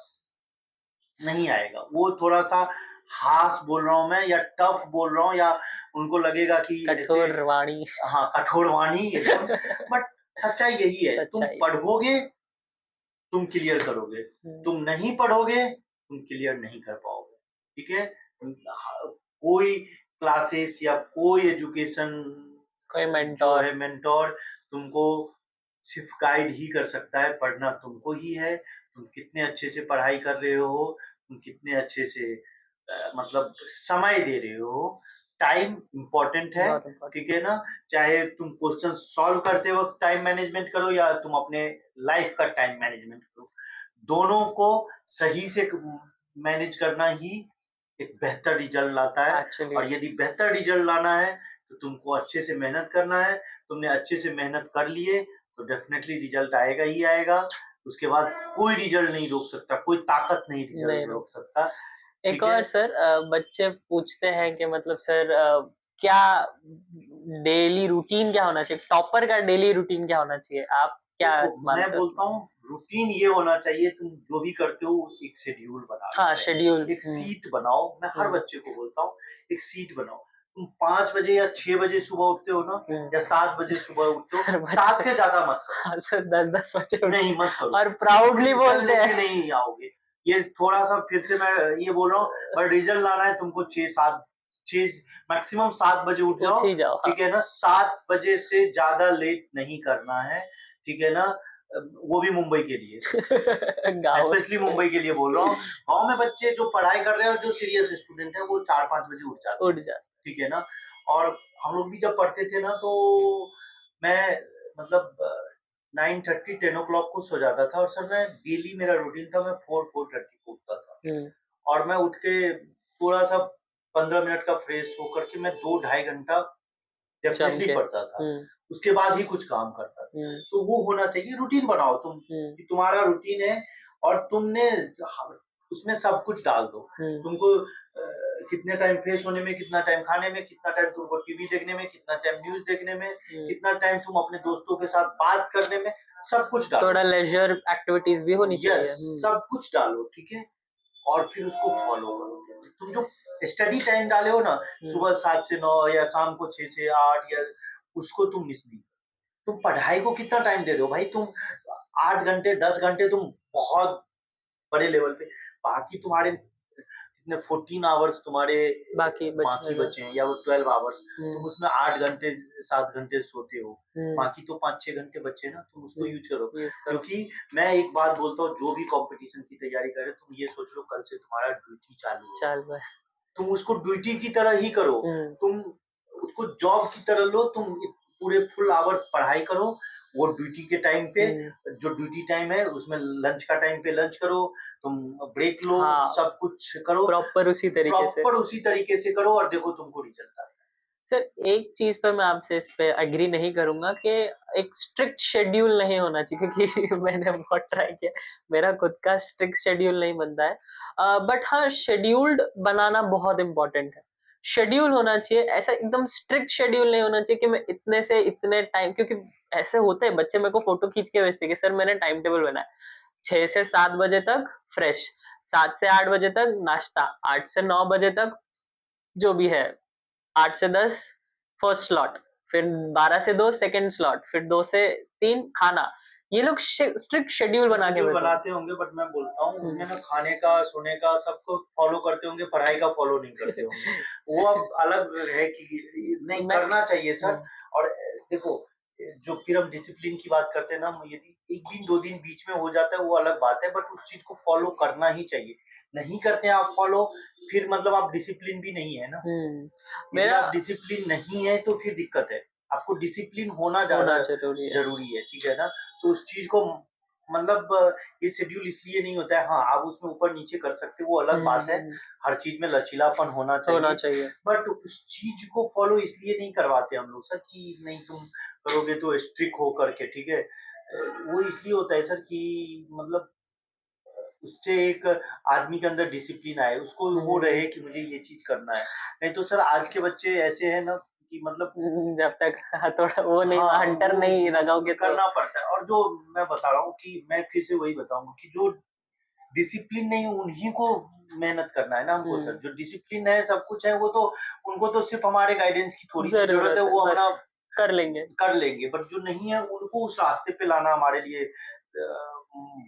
नहीं आएगा। वो थोड़ा सा हास बोल रहा हूँ मैं, या टफ बोल रहा हूँ, या उनको लगेगा कि कठोर वाणी, हाँ कठोर वाणी एकदम, बट सच्चाई यही है, तुम पढ़ोगे तुम क्लियर करोगे, तुम नहीं पढ़ोगे तुम क्लियर नहीं कर पाओगे, ठीक है। कोई क्लासेस या कोई एजुकेशन, कोई जो है मेंटोर तुमको सिर्फ गाइड ही कर सकता है, पढ़ना तुमको ही है। तुम कितने अच्छे से पढ़ाई कर रहे हो, तुम कितने अच्छे से मतलब समय दे रहे हो, टाइम इम्पोर्टेंट है, ठीक है ना। चाहे तुम क्वेश्चन सॉल्व करते वक्त टाइम मैनेजमेंट करो या तुम अपने लाइफ का टाइम मैनेजमेंट करो, दोनों को सही से मैनेज करना ही एक बेहतर रिजल्ट लाता है। और यदि बेहतर रिजल्ट लाना है तो तुमको अच्छे से मेहनत करना है। तुमने अच्छे से मेहनत कर लिए तो डेफिनेटली रिजल्ट आएगा ही आएगा। उसके बाद कोई रिजल्ट नहीं रोक सकता, कोई ताकत नहीं रिजल्ट रोक सकता। एक और सर बच्चे पूछते हैं कि मतलब सर क्या डेली रूटीन क्या होना चाहिए, टॉपर का डेली रूटीन क्या होना चाहिए, आप क्या मानते मैं बोलता हूँ रूटीन ये होना चाहिए, तुम जो भी करते हो एक शेड्यूल बना, हाँ शेड्यूल, एक सीट बनाओ। मैं हर बच्चे को बोलता हूँ एक सीट बनाओ। तुम 5 बजे या 6 बजे सुबह उठते हो ना, या 7 बजे सुबह उठते हो, 7 से ज्यादा मत करो, 10 बजे नहीं मत करो, और प्राउडली बोलते हैं नहीं आओगे। ये थोड़ा सा फिर से मैं ये बोल रहा हूँ, पर रिजल्ट लाना है तुमको 6 मैक्सिमम 7 बजे उठ जाओ, ठीक है ना। 7 बजे से ज्यादा लेट नहीं करना है, ठीक है ना। वो भी मुंबई के लिए स्पेशली मुंबई के लिए बोल रहा हूँ। गाँव में बच्चे जो पढ़ाई कर रहे हैं, जो सीरियस स्टूडेंट है, वो 4-5 बजे उठ जाते, ठीक है ना। और हम लोग भी जब पढ़ते थे ना, तो मैं मतलब 9:30 10 o'clock को सो जाता था, और सर मैं डेली मेरा रूटीन था, मैं 4:30 को उठता था, और मैं उठ के थोड़ा सा 15 मिनट का फ्रेश होकर के मैं 2-2.5 घंटा डेफिनेटली पढ़ता था, उसके बाद ही कुछ काम करता था। तो वो होना चाहिए, रूटीन बनाओ तुम कि तुम्हारा रूटीन है, और तुमने उसमें सब कुछ डाल दो। तुमको कितने टाइम फ्रेश होने में, कितना टाइम खाने में, कितना टाइम तुमको टीवी देखने में, कितना टाइम न्यूज देखने में, कितना टाइम तुम अपने दोस्तों के साथ बात करने में, सब कुछ डालो। थोड़ा लेजर एक्टिविटीज भी होनी चाहिए, सब कुछ डालो, ठीक है। और फिर उसको फॉलो करो। तुम जो स्टडी टाइम डाले हो ना, सुबह 7 से 9 या शाम को 6 से 8, या उसको तुम मिस नहीं करो। तुम पढ़ाई को कितना टाइम दे रहे हो भाई, तुम 8 घंटे 10 घंटे तुम बहुत बड़े लेवल पे, बाकी तुम्हारे कितने 14 आवर्स तुम्हारे बाकी बचे हैं, या वो 12 आवर्स, तुम उसमें 8 घंटे 7 घंटे सोते हो, बाकी तो 5-6 घंटे बचे ना, तुम उसको यूज करो। क्योंकि मैं एक बात बोलता हूँ, जो भी कंपटीशन की तैयारी कर रहे हो, तुम ये सोच लो कल से तुम्हारा ड्यूटी चालू है, तुम उसको ड्यूटी की तरह ही करो, तुम उसको जॉब की तरह लो। तुम पूरे फुल आवर्स पढ़ाई करो, वो ड्यूटी के टाइम पे, जो ड्यूटी टाइम है उसमें लंच का टाइम पे लंच करो, तुम ब्रेक लो, सब कुछ करो प्रॉपर उसी तरीके से करो, और देखो तुमको रिजल्ट आता है। सर एक चीज पर मैं आपसे इस पे एग्री नहीं करूंगा कि एक स्ट्रिक्ट शेड्यूल नहीं होना चाहिए, क्योंकि मैंने बहुत ट्राई किया, मेरा खुद का स्ट्रिक्ट शेड्यूल नहीं बनता है, बट हाँ शेड्यूल्ड बनाना बहुत इम्पोर्टेंट है। शेड्यूल होना चाहिए, ऐसा एकदम स्ट्रिक्ट शेड्यूल नहीं होना चाहिए कि मैं इतने से इतने टाइम, क्योंकि ऐसे होते हैं बच्चे मेरे को फोटो खींच के भेजते कि सर मैंने टाइम टेबल बनाया 6 से 7 बजे तक फ्रेश, 7 से 8 बजे तक नाश्ता, 8 से 9 बजे तक जो भी है, 8 से 10 फर्स्ट स्लॉट, फिर 12 से 2 सेकंड स्लॉट, फिर 2 से 3 खाना। ये लोग स्ट्रिक्ट शेड्यूल बना के शेड्यूल बैठे बनाते होंगे, बट मैं बोलता हूँ उसमें ना खाने का, सोने का सबको फॉलो करते होंगे, पढ़ाई का फॉलो नहीं करते होंगे। वो अब अलग है कि नहीं मैं करना चाहिए सर। और देखो, जो फिर हम डिसिप्लिन की बात करते हैं ना, यदि एक दिन दो दिन बीच में हो जाता है वो अलग बात है, बट उस चीज को फॉलो करना ही चाहिए। नहीं करते हैं आप फॉलो, फिर मतलब आप डिसिप्लिन भी नहीं है ना। यदि मेरा आप डिसिप्लिन नहीं है तो फिर दिक्कत है। आपको डिसिप्लिन होना ज्यादा होना जरूरी है, ठीक है ना। तो उस चीज को मतलब ये शेड्यूल इसलिए नहीं होता है, हाँ आप उसमें ऊपर नीचे कर सकते हो, वो अलग बात है। हर चीज में लचीलापन होना चाहिए, बट उस चीज को फॉलो इसलिए नहीं करवाते हम लोग सर कि नहीं तुम करोगे तो स्ट्रिक्ट हो करके, ठीक है। वो इसलिए होता है सर कि मतलब उससे एक आदमी के अंदर डिसिप्लिन आए, उसको वो रहे कि मुझे ये चीज करना है। नहीं तो सर आज के बच्चे ऐसे हैं ना कि मतलब जब तक थोड़ा वो नहीं, हाँ, हंटर वो नहीं लगाओगे तो करना पड़ता है। और जो मैं बता रहा हूँ कि मैं फिर से वही बताऊंगा कि जो डिसिप्लिन नहीं है उन्हीं को मेहनत करना है ना हमको सर। जो डिसिप्लिन है सब कुछ है, वो तो उनको तो सिर्फ हमारे गाइडेंस की थोड़ी सी जरूरत है, वो अपना कर लेंगे। बट जो नहीं है उनको उस रास्ते पे लाना हमारे लिए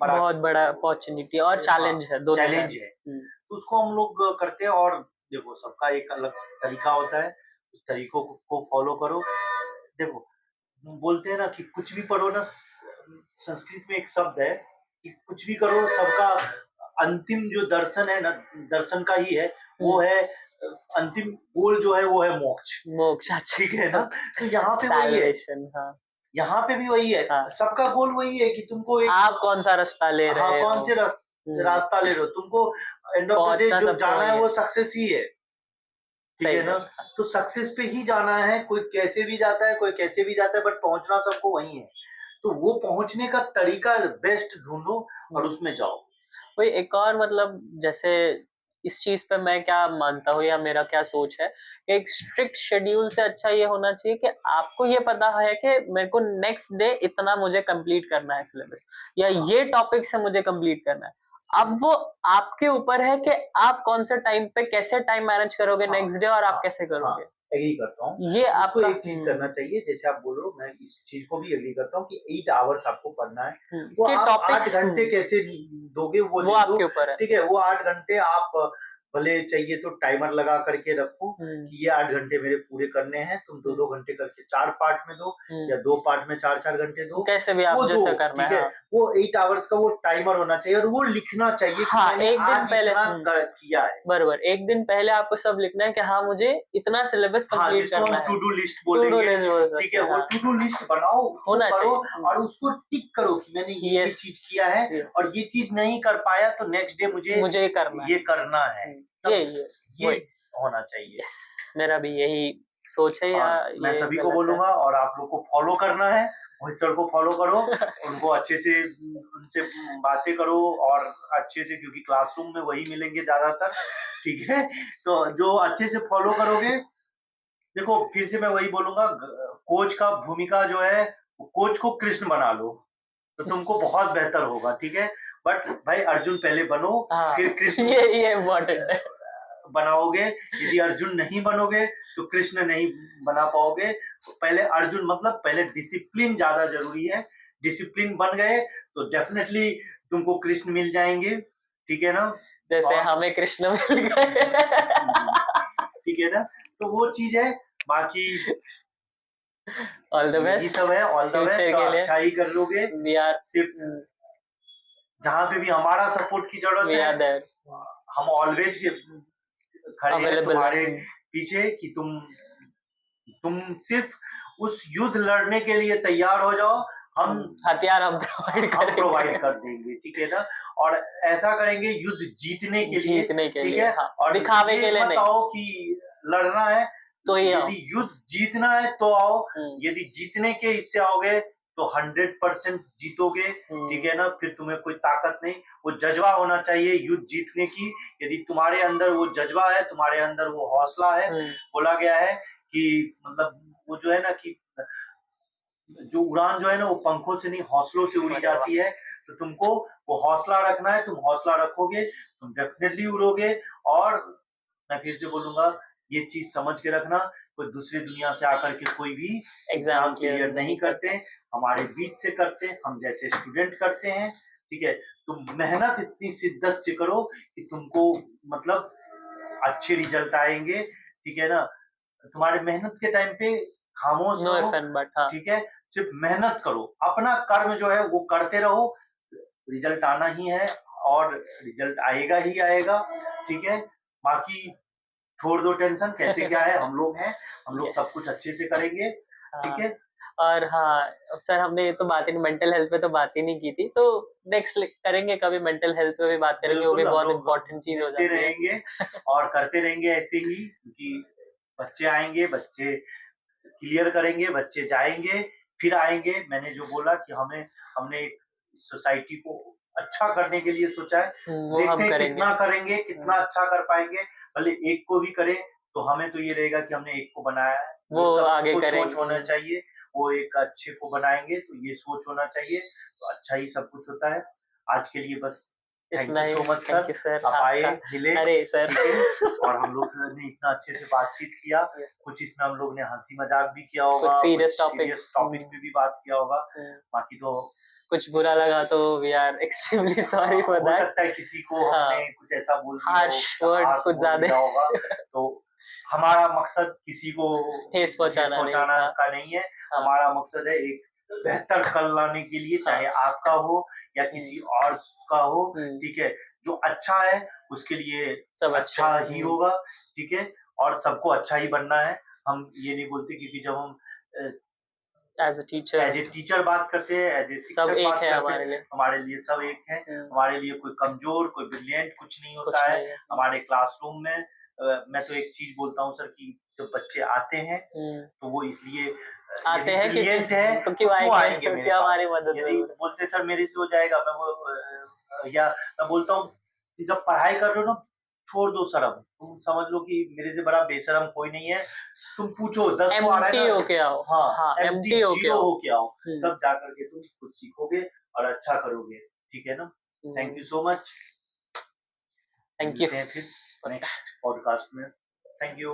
बड़ा बहुत बड़ा अपॉर्चुनिटी और चैलेंज है, दोनों चैलेंज है। तो उसको हम लोग करते हैं। और देखो सबका एक अलग तरीका होता है, उस तरीकों को फॉलो करो। देखो बोलते हैं ना कि कुछ भी पढ़ो ना, संस्कृत में एक शब्द है कि कुछ भी करो, सबका अंतिम जो दर्शन है ना, दर्शन का ही है, वो है अंतिम गोल जो है वो है मोक्ष। ठीक है ना। तो यहाँ पे वही है, यहाँ पे भी वही है। सबका गोल वही है कि तुमको एक आप कौन सा रास्ता ले रहे हो, कौन से रास्ता ले रहे हो, तुमको एंड ऑफ द डे जो जाना है वो सक्सेस ही है, ठीक है ना। तो सक्सेस पे ही जाना है, कोई कैसे भी जाता है, कोई कैसे भी जाता है, बट पहुंचना सबको वही है। तो वो पहुंचने का तरीका बेस्ट ढूंढो और उसमें जाओ। कोई एक और मतलब जैसे इस चीज पे मैं क्या मानता हूँ या मेरा क्या सोच है कि एक स्ट्रिक्ट शेड्यूल से अच्छा ये होना चाहिए कि आपको ये पता है कि मेरे को नेक्स्ट डे इतना मुझे कंप्लीट करना है सिलेबस, या ये टॉपिक से मुझे कंप्लीट करना है। अब वो आपके ऊपर है कि आप कौन से टाइम पे कैसे टाइम मैनेज करोगे नेक्स्ट डे, और आप कैसे करोगे। एग्री करता हूँ। ये आपको आपका एक चीज करना चाहिए, जैसे आप बोल रहे हो, मैं इस चीज को भी एग्री करता हूँ कि 8 आवर्स आपको पढ़ना है। वो आप 8 घंटे कैसे दोगे वो आपके ऊपर है, ठीक है। वो 8 घंटे आप भले चाहिए तो टाइमर लगा करके रखो कि ये 8 घंटे मेरे पूरे करने हैं, तुम 2-2 घंटे करके 4 पार्ट में दो, या 2 पार्ट में 4-4 घंटे दो, कैसे भी आप जैसा करना ठीक है। वो 8 आवर्स का वो टाइमर होना चाहिए, और वो लिखना चाहिए कि मैंने एक दिन पहले किया है। बरोबर, एक दिन पहले आपको सब लिखना है कि हाँ मुझे इतना सिलेबस कंप्लीट करना है। टू डू लिस्ट बोलेंगे, ठीक है। वो टू डू लिस्ट बनाओ, होना करो और उसको टिक करो कि मैंने ये चीज किया है, और ये चीज नहीं कर पाया तो नेक्स्ट डे मुझे ये करना है। ये होना चाहिए। मेरा भी यही सोच है। या मैं सभी को बोलूंगा, और आप लोग को फॉलो करना है, मोहित सर को फॉलो करो, उनको अच्छे से उनसे बातें करो, और अच्छे से, क्योंकि क्लासरूम में वही मिलेंगे ज्यादातर, ठीक है। तो जो अच्छे से फॉलो करोगे, देखो फिर से मैं वही बोलूंगा, कोच का भूमिका जो है, कोच को कृष्ण बना लो तो तुमको बहुत बेहतर होगा, ठीक है। बट भाई अर्जुन पहले बनो, फिर कृष्ण ये इम्पोर्टेंट है। बनाओगे। यदि अर्जुन नहीं बनोगे तो कृष्ण नहीं बना पाओगे। तो पहले अर्जुन, मतलब पहले डिसिप्लिन ज्यादा जरूरी है। डिसिप्लिन बन गए तो डेफिनेटली तुमको कृष्ण मिल जाएंगे, ठीक है ना। जैसे हमें कृष्ण मिल गए, ठीक है ना। तो वो चीज है। बाकी ऑल द बेस्ट सब है, ऑल द बेस्ट। अच्छा ही कर लोगे। सिर्फ जहाँ पे भी हमारा सपोर्ट की जरूरत है, हम ऑलवेज खड़े हैं तुम्हारे पीछे कि तुम सिर्फ उस युद्ध लड़ने के लिए तैयार हो जाओ। हम हथियार हम प्रोवाइड कर देंगे, ठीक है ना। और ऐसा करेंगे युद्ध जीतने के लिए, ठीक है। और दिखावे के लिए बताओ कि लड़ना है तो यदि युद्ध जीतना है तो आओ, यदि जीतने के इससे आओगे तो 100% जीतोगे, हम्म। ठीक है ना। फिर तुम्हें कोई ताकत नहीं, वो जज्बा होना चाहिए युद्ध जीतने की। यदि तुम्हारे अंदर वो जज्बा है, तुम्हारे अंदर वो हौसला है, बोला गया है कि मतलब वो जो है ना कि जो उड़ान जो है ना वो पंखों से नहीं हौसलों से उड़ी अरे वाह। जाती है। तो तुमको वो हौसला रखना है, तुम हौसला रखोगे, तुम डेफिनेटली उड़ोगे। और मैं फिर से बोलूंगा, ये चीज समझ के रखना, कोई दूसरी दुनिया से आकर के कोई भी एग्जाम क्लियर नहीं करते, हमारे बीच से करते, हम जैसे स्टूडेंट करते हैं, ठीक है। तुम मेहनत इतनी शिद्दत से करो कि तुमको मतलब अच्छे रिजल्ट आएंगे, ठीक है ना। तुम्हारे मेहनत के टाइम पे खामोश नो रहो, इफ बट हाँ। ठीक है। सिर्फ मेहनत करो, अपना कर्म जो है वो करते रहो, रिजल्ट आना ही है और रिजल्ट आएगा ही आएगा, ठीक है। बाकी छोड़ दो टेंशन, कैसे क्या है, हम लोग हैं, हम लोग सब कुछ अच्छे से करेंगे, ठीक है। और हाँ सर, हमने ये तो बात ही मेंटल हेल्थ पे तो बात ही नहीं की थी, तो नेक्स्ट करेंगे कभी, मेंटल हेल्थ पे भी बात करेंगे, वो भी बहुत इम्पोर्टेंट चीज हो जाती है। रहेंगे और करते रहेंगे ऐसे ही, क्योंकि बच्चे आएंगे, बच्चे क्लियर करेंगे, बच्चे जाएंगे, फिर आएंगे। मैंने जो बोला कि हमने एक सोसाइटी को अच्छा करने के लिए सोचा है, वो हम देखते हैं करेंगे। कितना करेंगे, कितना अच्छा कर पाएंगे। भले एक को भी करें तो हमें तो ये रहेगा कि हमने एक को बनाया है, वो आगे करेंगे। सोच होना चाहिए, वो एक अच्छे को बनाएंगे तो ये सोच होना चाहिए, तो अच्छा ही सब कुछ होता है। आज के लिए बस थैंक इतना you he. So much thank you sir, sir, आप आए, आपका। मिले, अरे सर। ठीक है। और हम लोग ने इतना अच्छे से बातचीत किया, कुछ इसमें हम लोग ने हंसी मजाक भी किया होगा, कुछ सीरियस टॉपिक पे भी बात किया होगा। बाकी तो कुछ बुरा लगा तो we are extremely sorry for हो दैट। सकता है किसी को हमने कुछ ऐसा बोल दिया हार्श वर्ड्स कुछ ज्यादा होगा, तो हमारा मकसद किसी को ठेस पहुंचाना का नहीं है। हमारा मकसद है एक बेहतर कल लाने के लिए, चाहे आपका हो या किसी और का हो, ठीक है। जो अच्छा है उसके लिए सब अच्छा ही होगा, ठीक है। और सबको अच्छा ही बनना है। हम ये नहीं बोलते, क्योंकि जब हम एज ए टीचर बात करते हैं, एज ए सब शिक्षक एक बात है करते हैं, हमारे लिए सब एक है। हमारे लिए कोई कमजोर, कोई ब्रिलियंट कुछ नहीं होता है। हमारे क्लासरूम में मैं तो एक चीज बोलता हूँ सर, कि जब बच्चे आते हैं तो वो इसलिए आते हैं ब्रिलियंट है तो क्यों आएंगे मेरे पास। हमारी मदद यदि बोलते सर मेरे से हो जाएगा, मैं वो या मैं बोलता हूँ कि जब पढ़ाई कर रहे हो ना, छोड़ दो शर्म, तुम समझ लो कि मेरे से बड़ा बेशरम कोई नहीं है। तुम पूछो 10 को आ रहा है ना, होके आओ। हाँ एम्प्टी जीरो होके आओ, तब जाकर के तुम कुछ सीखोगे और अच्छा करोगे, ठीक है ना। Thank you so much, thank you. फिर नेक्स्ट पॉडकास्ट में, थैंक यू।